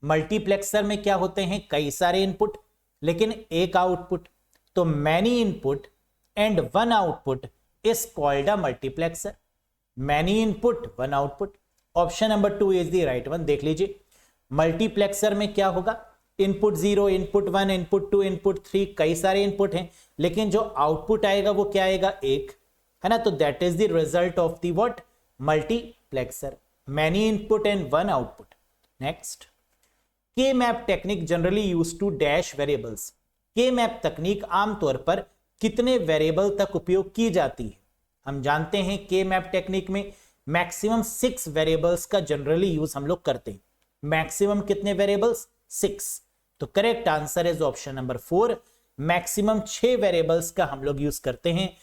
Multiplexer में क्या होते हैं? कई सारे इनपुट लेकिन एक आउटपुट। तो many input and one output is called a multiplexer. Many input one output, option number 2 is the right one. देख लीजिए, मल्टीप्लेक्सर में क्या होगा? इनपुट 0, इनपुट 1, इनपुट 2, इनपुट 3, कई सारे इनपुट हैं, लेकिन जो आउटपुट आएगा वो क्या आएगा? एक, है ना। तो that is the result of the what? Multiplexer, many input and one output. Next, K map technique generally use to dash variables. K map तकनीक आमतौर पर कितने वेरिएबल तक उपयोग की जाती है? हम जानते हैं के मैप टेक्निक में मैक्सिमम 6 वेरिएबल्स का जनरली यूज हम लोग करते हैं। मैक्सिमम कितने वेरिएबल्स? 6। तो correct answer is option number 4। Maximum 6 variables का हम लोग यूज करते हैं।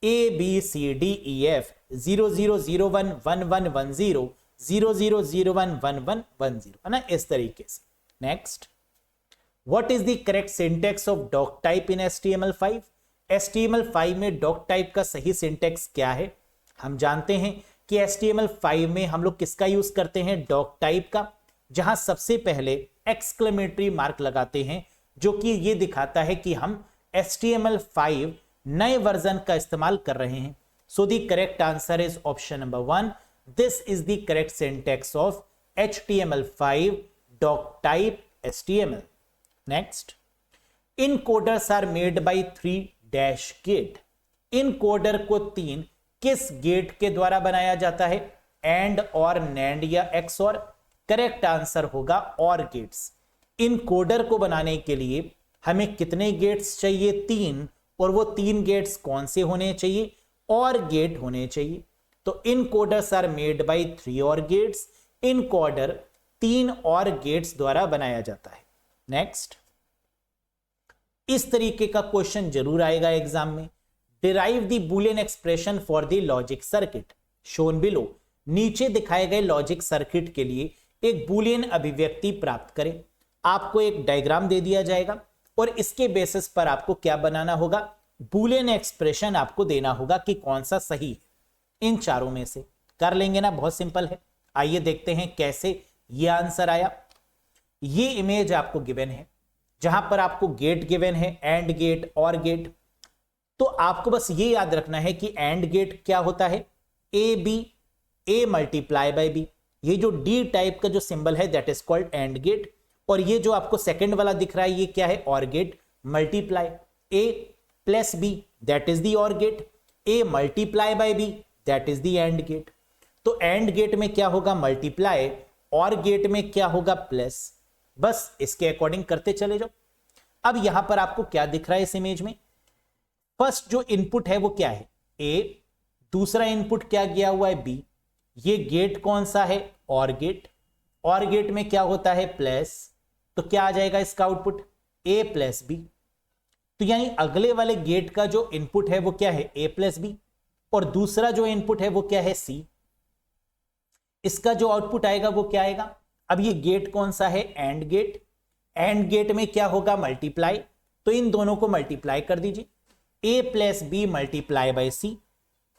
A B C D E F 0001 1110 0001 1110, है ना, इस तरीके से। Next, what is the correct syntax of doc type in HTML5? HTML5 में डॉक टाइप का सही सिंटेक्स क्या है? हम जानते हैं कि HTML5 में हम लोग किसका यूज करते हैं? डॉक टाइप का, जहां सबसे पहले एक्सक्लेमेटरी मार्क लगाते हैं, जो कि ये दिखाता है कि हम HTML5 नए वर्जन का इस्तेमाल कर रहे हैं। So the correct answer is option number 1। This is the correct syntax of HTML5 doc type HTML। Next, encoders are made by 3 dash gate. Encoder को 3 किस गेट के द्वारा बनाया जाता है? एंड और नैंड या एक्स और? करेक्ट आंसर होगा और गेट्स। इनकोडर को बनाने के लिए हमें कितने गेट्स चाहिए? 3। और वो 3 गेट्स कौन से होने चाहिए? और गेट होने चाहिए। तो इनकोडर्स आर मेड बाय 3 और गेट्स। इनकोडर 3 और गेट्स द्वारा बनाया जाता है। नेक्स्ट, इस तरीके का क्वेश्चन जरूर आएगा एग्जाम में। Derive the Boolean expression for the logic circuit shown below. नीचे दिखाए गए लॉजिक सर्किट के लिए एक बुलियन अभिव्यक्ति प्राप्त करें। आपको एक डायग्राम दे दिया जाएगा और इसके बेसिस पर आपको क्या बनाना होगा? बुलियन एक्सप्रेशन आपको देना होगा कि कौन सा सही है। इन चारों में से कर लेंगे ना, बहुत सिंपल है। आइए देखते हैं कैसे ये आंसर आया। ये इमेज आपको गिवन है, जहां पर आपको गेट गिवन है, एंड गेट और गेट। तो आपको बस ये याद रखना है कि एंड गेट क्या होता है? A B, A multiply by B. ये जो डी टाइप का जो सिंबल है that is called AND gate. और ये जो आपको सेकंड वाला दिख रहा है ये क्या है? OR gate. Multiply A plus B that is the OR gate, A multiply by B that is the AND gate. तो एंड गेट में क्या होगा? मल्टीप्लाई, और गेट में क्या होगा? प्लस। बस इसके अकॉर्डिंग करते चले जाओ। अब यहां पर आपको क्या दिख रहा है इस इमेज में? फर्स्ट जो इनपुट है वो क्या है? ए, दूसरा इनपुट क्या गया हुआ है बी, ये गेट कौन सा है और गेट, और गेट में क्या होता है प्लस, तो क्या आ जाएगा इसका आउटपुट ए प्लस बी। तो यानी अगले वाले गेट का जो इनपुट है वो क्या है ए प्लस बी, और दूसरा जो इनपुट है वो क्या है सी। इसका जो आउटपुट आएगा वो क्या आएगा, अब ये गेट कौन सा है एंड गेट, एंड गेट में क्या होगा मल्टीप्लाई, तो इन दोनों को मल्टीप्लाई कर दीजिए, ए प्लस बी मल्टीप्लाई बाय सी,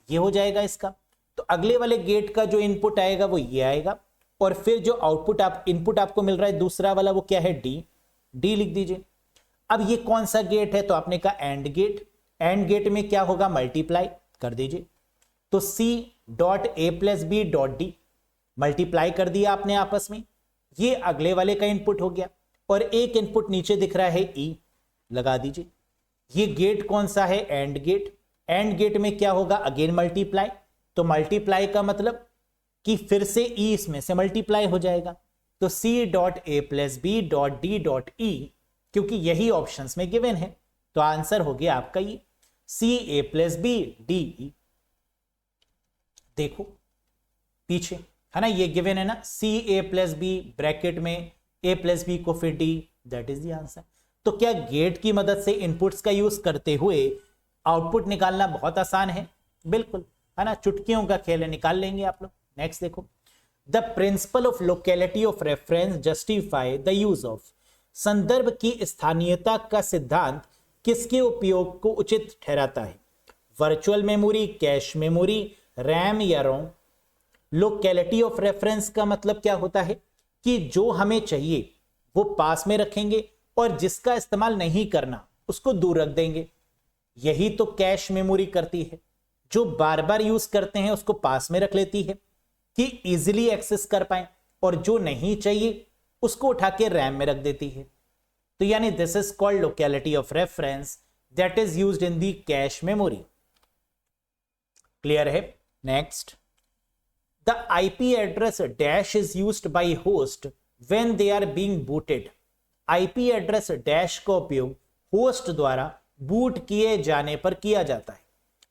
ये हो जाएगा इसका। तो अगले वाले गेट का जो इनपुट आएगा वो ये आएगा, और फिर जो आउटपुट इनपुट आपको मिल रहा है दूसरा वाला वो क्या है डी, डी लिख दीजिए। अब ये कौन सा गेट है, तो आपने कहा एंड गेट, एंड गेट में क्या होगा मल्टीप्लाई कर दीजिए, तो C dot A plus B dot D, multiply कर दिया आपने आपस में, ये अगले वाले का इनपुट हो गया, और एक इनपुट नीचे दिख रहा है ई, लगा दीजिए। ये गेट कौन सा है एंड गेट, एंड गेट में क्या होगा अगेन मल्टीप्लाई, तो मल्टीप्लाई का मतलब कि फिर से ई इसमें से मल्टीप्लाई हो जाएगा, तो C dot A plus B dot D dot E, क्योंकि यही ऑप्शंस में गिवन है, तो आंसर हो गया आपका ये सी ए प्लस बी डी ई। देखो पीछे है ना, ये गिवन है ना सी ए प्लस बी ब्रैकेट में ए प्लस बी को फिर D, that is the answer. तो क्या गेट की मदद से इनपुट्स का यूज करते हुए आउटपुट निकालना बहुत आसान है? बिल्कुल है ना, चुटकियों का खेल है, निकाल लेंगे आप लोग। नेक्स्ट देखो, the principle of locality of reference justify the use of, संदर्भ की स्थानीयता का सिद्धांत किसके उपयोग को उचित ठहराता है? Virtual memory, cache memory, RAM या रोम। लोकेलिटी ऑफ रेफरेंस का मतलब क्या होता है कि जो हमें चाहिए वो पास में रखेंगे और जिसका इस्तेमाल नहीं करना उसको दूर रख देंगे। यही तो कैश मेमोरी करती है, जो बार बार यूज करते हैं उसको पास में रख लेती है कि इजीली एक्सेस कर पाए, और जो नहीं चाहिए उसको उठा के रैम में रख देती है। तो यानी this is called locality of reference that is used in the cache memory. Clear है? Next, the IP address dash is used by host when they are being booted. IP address dash का उपयोग host द्वारा boot किए जाने पर किया जाता है।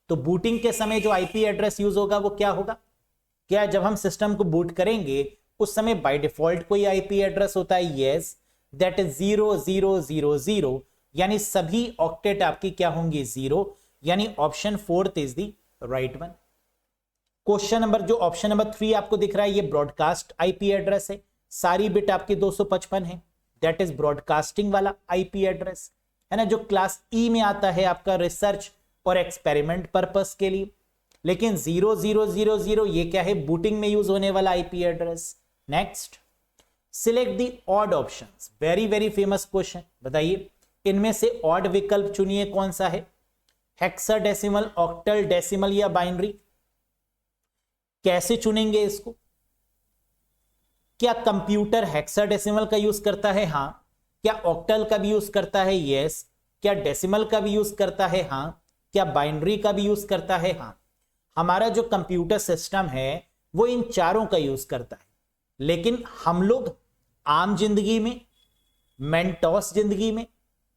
तो बूटिंग के समय जो आईपी एड्रेस यूज होगा वो क्या होगा? क्या जब हम सिस्टम को बूट करेंगे उस समय बाय डिफॉल्ट कोई आईपी एड्रेस होता है? यस, दैट इज 0000, यानी सभी ऑक्टेट आपकी क्या होंगी? 0, यानी option 4 is the right one. Question number जो ऑप्शन नंबर 3 आपको दिख रहा है ये ब्रॉडकास्ट आईपी एड्रेस है, सारी बिट आपकी 255 है, दैट इज ब्रॉडकास्टिंग वाला आईपी एड्रेस है ना, जो क्लास ई में आता है आपका रिसर्च और एक्सपेरिमेंट पर्पस के लिए। लेकिन 0000 ये क्या है? बूटिंग में यूज होने वाला IP address. Next, select the odd options, very very famous question, बताइए इनमें से ऑड विकल्प चुनिए, कौन सा है? हेक्साडेसिमल, ऑक्टल, डेसिमल या बाइनरी? कैसे चुनेंगे इसको? क्या कंप्यूटर हेक्साडेसिमल का यूज करता है? हां। क्या ऑक्टल का भी यूज करता है? यस। क्या डेसिमल का भी यूज करता है? हां। क्या बाइनरी का भी यूज करता है? हां। हमारा जो कंप्यूटर सिस्टम है वो इन चारों का यूज करता है, लेकिन हम लोग आम जिंदगी में, मेंटोस जिंदगी में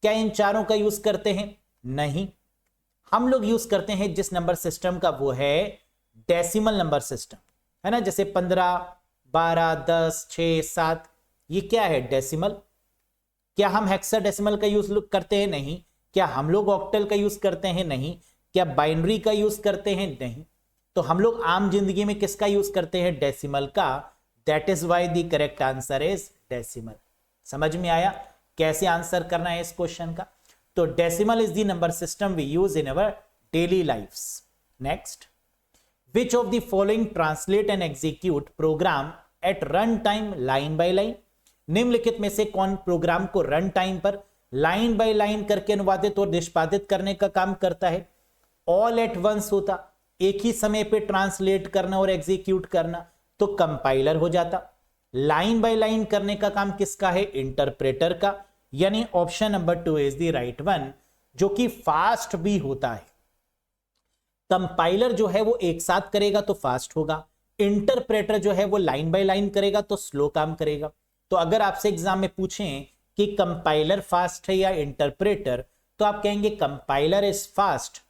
क्या इन चारों का यूज करते हैं? नहीं। हम लोग यूज करते हैं जिस नंबर सिस्टम का वो है डेसिमल नंबर सिस्टम, है ना, जैसे 15, 12, 10, 6, 7, ये क्या है? डेसिमल। क्या हम हेक्साडेसिमल का यूज करते हैं? नहीं। क्या हम लोग ऑक्टल का यूज करते हैं? नहीं। क्या बाइनरी का यूज करते हैं? नहीं। तो हम लोग आम जिंदगी में किसका यूज करते हैं? डेसिमल का। That is why the correct answer is decimal. समझ में आया कैसे आंसर करना है इस क्वेश्चन का? तो decimal is the number system we use in our daily lifes. Next, which of the following translate and execute program at run time line by line? निम्नलिखित में से कौन प्रोग्राम को रन टाइम पर लाइन बाय लाइन करके अनुवादित और निष्पादित करने का काम करता है? ऑल एट वंस होता, एक ही समय पे ट्रांसलेट करना और एग्जीक्यूट करना, तो कंपाइलर हो जाता। लाइन बाय लाइन करने का काम किसका है? इंटरप्रेटर का, यानी option number 2 is the right one, जो कि फास्ट भी होता है। कंपाइलर जो है वो एक साथ करेगा तो फास्ट होगा, इंटरप्रेटर जो है वो लाइन बाय लाइन करेगा तो स्लो काम करेगा। तो अगर आपसे एग्जाम में पूछें कि कंपाइलर फास्ट है या इंटरप्रेटर, तो आप कहेंगे compiler is fast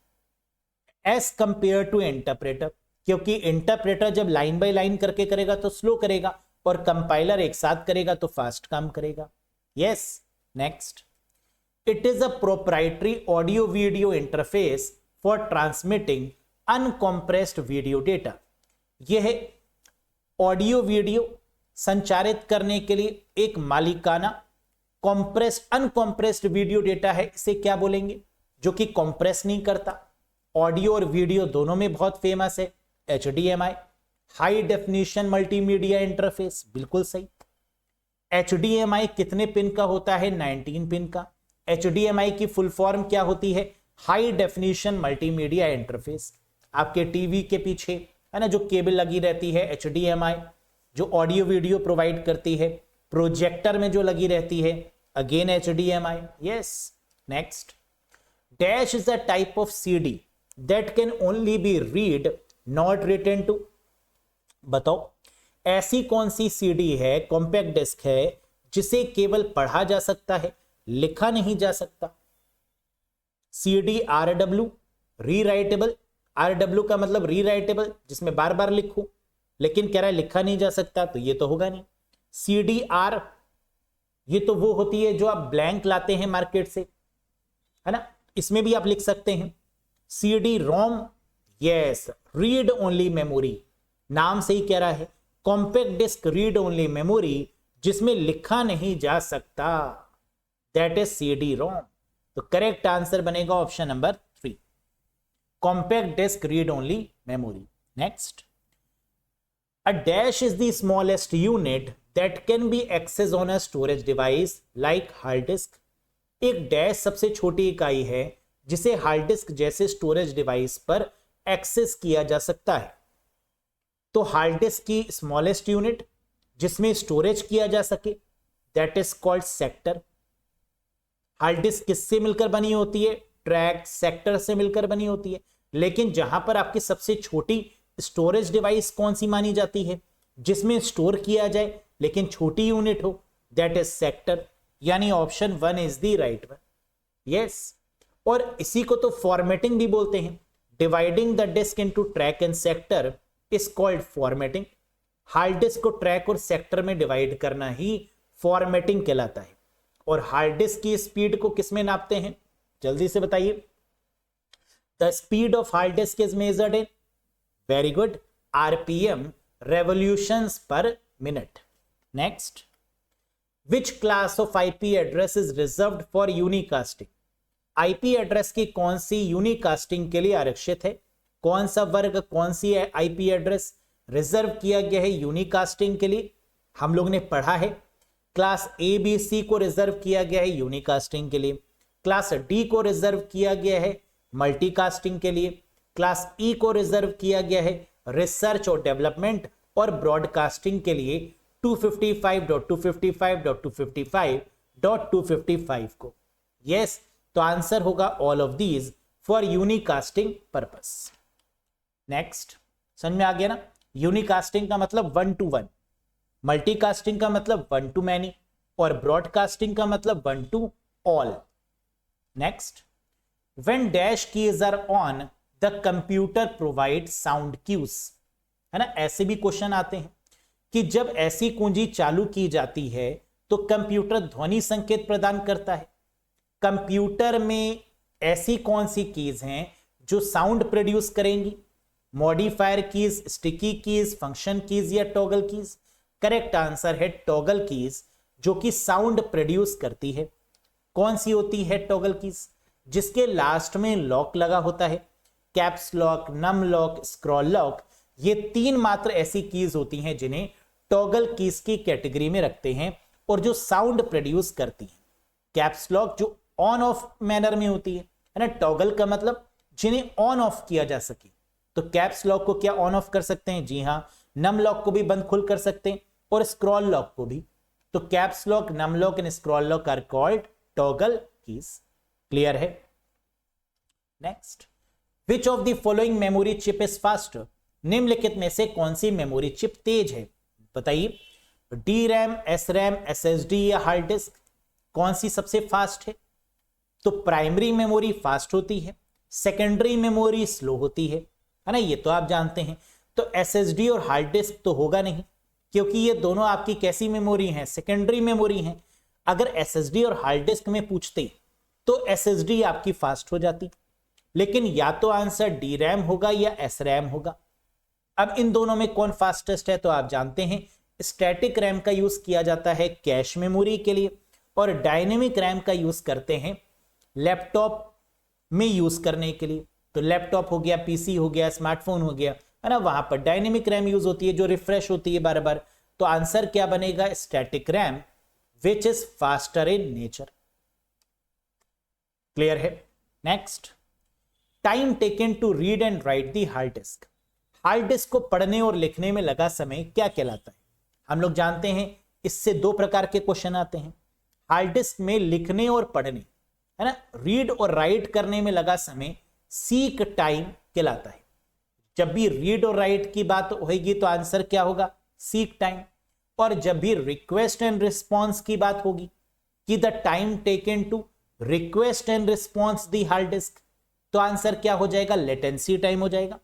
as compare to interpreter, क्योंकि इंटरप्रेटर जब लाइन बाय लाइन करके करेगा तो स्लो करेगा और कंपाइलर एक साथ करेगा तो फास्ट काम करेगा। Yes, next, it is a proprietary audio video interface for transmitting uncompressed video data. यह ऑडियो वीडियो संचारित करने के लिए एक मालिकाना कॉम्प्रेस्ड अनकॉम्प्रेस्ड वीडियो डेटा है। इसे क्या बोलेंगे? जो कि कॉम्प्रेस नहीं करता। ऑडियो और वीडियो दोनों में बहुत फेमस है, HDMI, high definition multimedia interface, बिल्कुल सही। HDMI कितने पिन का होता है? 19 पिन का। HDMI की फुल फॉर्म क्या होती है? High definition multimedia interface. आपके टीवी के पीछे है ना जो केबल लगी रहती है, HDMI, जो ऑडियो वीडियो प्रोवाइड करती है। प्रोजेक्टर में जो लगी रहती है, again HDMI। Yes, next, dash is a type of CD that can only be read not written to. बताओ ऐसी कौन सी CD है, कॉम्पैक्ट डिस्क है, जिसे केवल पढ़ा जा सकता है, लिखा नहीं जा सकता? CD RW, rewritable. RW का मतलब रीराइटेबल, जिसमें बार बार लिखूं, लेकिन कह रहा है लिखा नहीं जा सकता, तो ये तो होगा नहीं। CDR, ये तो वो होती है जो आप ब्लैंक लाते हैं मार्केट से, है ना, इसमें भी आप लिख सकते हैं। CD-ROM, yes, read only memory, नाम से ही कह रहा है compact disk read only memory, जिसमें लिखा नहीं जा सकता, दैट इज CD-ROM। तो करेक्ट आंसर बनेगा option number 3, compact disk read only memory. Next, a dash is the smallest unit that can be accessed on a storage device like hard disk। एक dash सबसे छोटी इकाई है जिसे hard disk जैसे storage device पर access किया जा सकता है। तो हार्ड डिस्क की स्मॉलेस्ट यूनिट जिसमें स्टोरेज किया जा सके, that is called sector. Hard disk किससे मिलकर बनी होती है? ट्रैक, सेक्टर से मिलकर बनी होती है। लेकिन जहां पर आपकी सबसे छोटी स्टोरेज डिवाइस कौन सी मानी जाती है? जिसमें स्टोर किया जाए लेकिन छोटी यूनिट हो, दैट इज सेक्टर। यानी option 1 is the right one. Yes, और इसी को तो फॉर्मेटिंग भी बोलते हैं। Dividing the disk into track and sector is called formatting. Hard disk को ट्रैक और सेक्टर में डिवाइड करना ही फॉर्मेटिंग कहलाता है। और हार्ड डिस्क की स्पीड को किसमें नापते हैं? जल्दी से बताइए। The speed of hard disk is measured in, very good, RPM, revolutions per minute। Next, which class of IP address is reserved for unicasting? IP address की कौन सी यूनिकास्टिंग के लिए आरक्षित है? कौन सा वर्ग, कौन सी IP एड्रेस रिजर्व किया गया है यूनिकास्टिंग के लिए? हम लोग ने पढ़ा है क्लास ABC को रिजर्व किया गया है यूनिकास्टिंग के लिए, क्लास D को रिजर्व किया गया है मल्टीकास्टिंग के लिए, क्लास E को रिजर्व किया गया है रिसर्च और डेवलपमेंट और ब्रॉडकास्टिंग के लिए 255.255.255.255 को। यस, तो आंसर होगा all of these for यूनिकास्टिंग purpose. Next, समझ में आ गया ना? यूनिकास्टिंग का मतलब 1 to 1, मल्टीकास्टिंग का मतलब 1 to many और ब्रॉडकास्टिंग का मतलब 1 to all। Next, when dash keys are on the computer provide sound cues, है ना। ऐसे भी क्वेश्चन आते हैं कि जब ऐसी कुंजी चालू की जाती है तो कंप्यूटर ध्वनि संकेत प्रदान करता है। कंप्यूटर में ऐसी कौन सी कीज हैं जो साउंड प्रोड्यूस करेंगी? Modifier keys, sticky keys, function keys या टॉगल कीज? करेक्ट आंसर है टॉगल कीज, जो कि साउंड प्रोड्यूस करती है। कौन सी होती है टॉगल कीज? जिसके लास्ट में लॉक लगा होता है। Caps lock, num lock, scroll lock, ये 3 मात्र ऐसी कीज होती हैं जिन्हें टॉगल कीज की कैटेगरी में रखते हैं और जो साउंड प्रोड्यूस करती हैं। कैप्स लॉक जो ऑन ऑफ मैनर में होती है ना। टॉगल का मतलब जिन्हें ऑन ऑफ किया जा सके, तो कैप्स लॉक को क्या ऑन ऑफ कर सकते हैं? जी हाँ। नम लॉक को भी बंद खुल कर सकते हैं और स्क्रॉल लॉक को भी। तो caps lock, num lock and scroll lock are called toggle keys. Clear है? Next, Which of the following memory chip is faster? निम्नलिखित में से कौन सी मेमोरी चिप तेज है? बताइए। DRAM, SRAM, SSD या हार्ड डिस्क, कौन सी सबसे फास्ट है? तो प्राइमरी मेमोरी फास्ट होती है, सेकेंडरी मेमोरी स्लो होती है ना, ये तो आप जानते हैं। तो एसएसडी और हार्ड डिस्क तो होगा नहीं, क्योंकि ये दोनों आपकी कैसी मेमोरी हैं, सेकेंडरी मेमोरी हैं। अगर एसएसडी और हार्ड डिस्क में पूछते तो एसएसडी आपकी फास्ट हो जाती, लेकिन या तो आंसर डी रैम होगा या एस रैम होगा। अब इन दोनों में कौन फास्टेस्ट है, तो आप जानते हैं स्टैटिक रैम का यूज किया जाता है कैश मेमोरी के लिए, और डायनेमिक रैम का यूज करते हैं लैपटॉप में यूज करने के लिए। तो लैपटॉप हो गया, पीसी हो गया, स्मार्टफोन हो गया, है ना, वहां पर डायनेमिक रैम यूज होती है जो रिफ्रेश होती है बार बार। तो आंसर क्या बनेगा, static RAM which is faster in nature. Clear है। Next, time taken to read and write the hard disk. Hard disk को पढ़ने और लिखने में लगा समय क्या कहलाता है। हम लोग जानते हैं इससे दो प्रकार के क्वेश्चन आते हैं। हार्ड डिस्क में लिखने और पढ़ने, है ना, रीड और राइट करने में लगा समय सीक टाइम कहलाता है। जब भी रीड और राइट की बात होगी तो आंसर क्या होगा, सीक टाइम। और जब भी रिक्वेस्ट एंड रिस्पॉन्स की बात होगी कि the time taken to request and response the hard disk, तो आंसर क्या हो जाएगा, लेटेंसी टाइम हो जाएगा।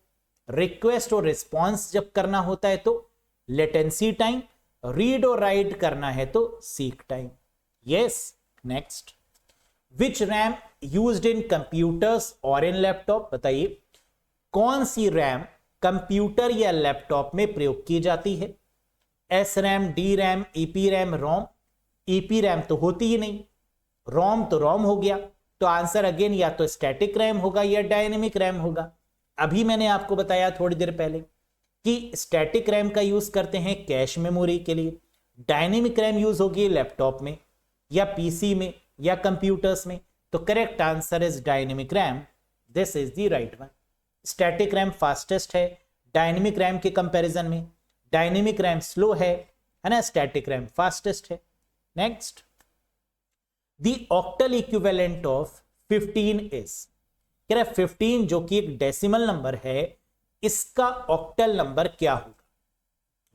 रिक्वेस्ट और रिस्पॉन्स जब करना होता है तो लेटेंसी टाइम, रीड और राइट करना है तो seek time. Yes. Next, which RAM used in computers और इन लैपटॉप। बताइए कौन सी रैम कंप्यूटर या लैपटॉप में प्रयोग की जाती है। S RAM, D RAM, EP RAM, ROM. EP RAM तो होती ही नहीं, रोम तो रोम हो गया। तो आंसर अगेन या तो स्टैटिक रैम होगा या डायनेमिक रैम होगा। अभी मैंने आपको बताया थोड़ी देर पहले कि स्टैटिक रैम का यूज करते हैं कैश मेमोरी के लिए, डायनेमिक रैम यूज होगी लैपटॉप में या पीसी में या कंप्यूटर्स में। तो correct answer is dynamic RAM, this is the right one. Static RAM fastest है डायनेमिक रैम के कंपैरिजन में, डायनेमिक रैम स्लो है ना, स्टैटिक रैम फास्टेस्ट है। Next, the octal equivalent of 15 is. कह रहा है 15 जो कि एक डेसिमल नंबर है, इसका ऑक्टल नंबर क्या होगा।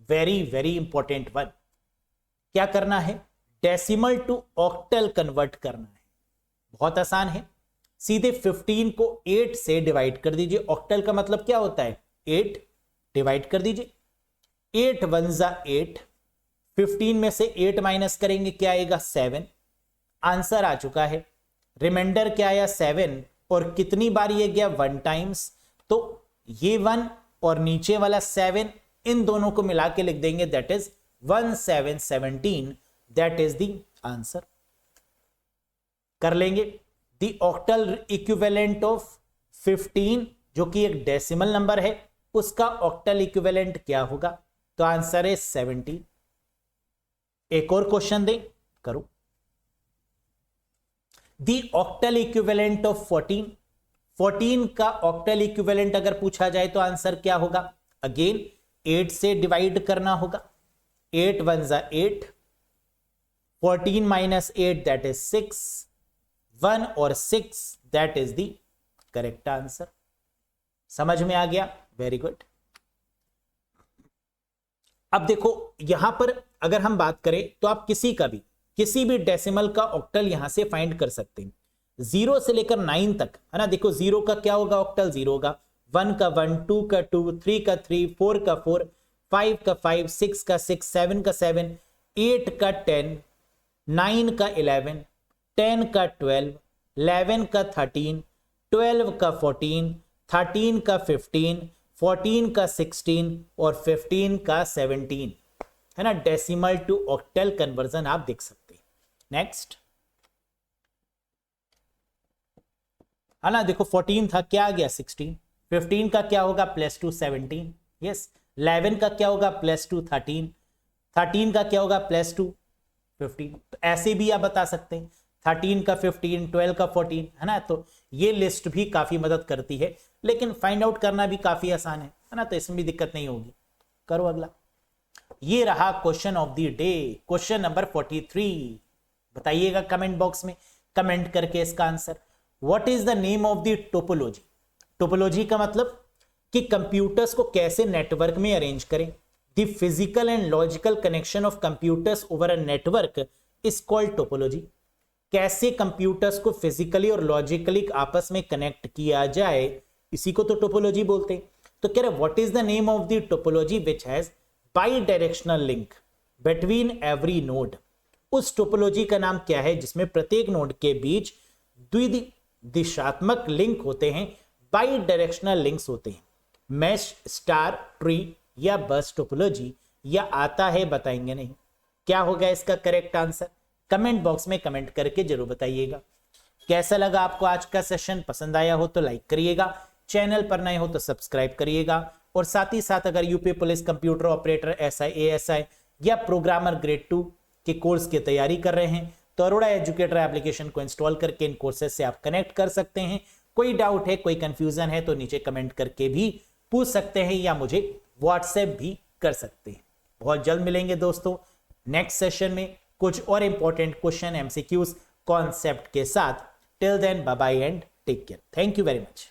Very very important one. क्या करना है, डेसिमल टू ऑक्टल कन्वर्ट करना है। बहुत आसान है, सीधे 15 को 8 से डिवाइड कर दीजिए। ऑक्टल का मतलब क्या होता है, 8 डिवाइड कर दीजिए। 8 1 जा 8, 15 में से 8 माइनस करेंगे क्या आएगा, 7। आंसर आ चुका है। रिमाइंडर क्या आया, 7, और कितनी बार ये गया, 1 टाइम्स। तो ये 1 और नीचे वाला 7, इन दोनों को मिला के लिख देंगे, that is 1717, that is the answer. कर लेंगे। द ऑक्टल इक्विवेलेंट ऑफ 15 जो कि एक डेसिमल नंबर है, उसका ऑक्टल इक्विवेलेंट क्या होगा, तो आंसर है 70। एक और क्वेश्चन दें, करो। द ऑक्टल इक्विवेलेंट ऑफ 14 का ऑक्टल इक्विवेलेंट अगर पूछा जाए तो आंसर क्या होगा, अगेन 8 से डिवाइड करना होगा। 8 1 जा 8, 14 माइनस 8 दैट इज 6, 1 और 6 that is the correct answer. समझ में आ गया, वेरी गुड। अब देखो यहां पर अगर हम बात करें तो आप किसी भी डेसिमल का ऑक्टल यहां से फाइंड कर सकते हैं, 0 से लेकर 9 तक, है ना। देखो 0 का क्या होगा, ऑक्टल 0 होगा, 1 का 1, 2 का 2, 3 का 3, 4 का 4, 5 का 5, 6 का 6, 7 का 7, 8 का 10, 9 का 11, 10 का 12, 11 का 13, 12 का 14, 13 का 15, 14 का 16 और 15 का 17, है ना। डेसिमल टू ऑक्टल कन्वर्जन आप देख सकते हैं। नेक्स्ट, है ना, देखो 14 था, क्या आ गया 16, 15 का क्या होगा +2 17, यस। 11 का क्या होगा +2 13, 13 का क्या होगा +2 15। तो ऐसे भी आप बता सकते हैं, 13 का 15, 12 का 14, है ना। तो ये लिस्ट भी काफी मदद करती है, लेकिन फाइंड आउट करना भी काफी आसान है ना, तो इसमें भी दिक्कत नहीं होगी। करो अगला। ये रहा question of the day, question number 43। बताइएगा कमेंट बॉक्स में कमेंट करके इसका answer. What is the name of the topology. Topology का मतलब कि कंप्यूटर्स को कैसे नेटवर्क में अरेंज करें। The physical and logical connection of computers over a network is called topology. कैसे कंप्यूटर्स को फिजिकली और लॉजिकली आपस में कनेक्ट किया जाए, इसी को तो टोपोलॉजी बोलते हैं। तो कह रहे what is the name of the topology which has by directional link between every node. उस टोपोलॉजी का नाम क्या है जिसमें प्रत्येक नोड के बीच द्विदिशात्मक लिंक होते हैं, बाई डायरेक्शनल लिंक्स होते हैं। मैश, स्टार, ट्री या बस टोपोलॉजी, या आता है बताएंगे नहीं। क्या होगा इसका करेक्ट आंसर? कमेंट बॉक्स में कमेंट करके जरूर बताइएगा। कैसा लगा आपको आज का सेशन? पसंद आया हो तो लाइक करिएगा, चैनल पर नए हो तो सब्सक्राइब करिएगा, और साथ ही साथ अगर UP police computer operator SI ASI या प्रोग्रामर ग्रेड 2 के कोर्स की तैयारी कर रहे हैं तो अरोड़ा एजुकेटर एप्लीकेशन को इंस्टॉल करके इन कोर्सेज से आप कनेक्ट कर सकते हैं। कोई डाउट है, कोई कंफ्यूजन है तो नीचे कमेंट करके भी पूछ सकते हैं या मुझे व्हाट्सएप भी कर सकते हैं। बहुत जल्द मिलेंगे दोस्तों नेक्स्ट सेशन में कुछ और इंपॉर्टेंट क्वेश्चन MCQs कॉन्सेप्ट के साथ। Till then bye bye and take care. Thank you very much.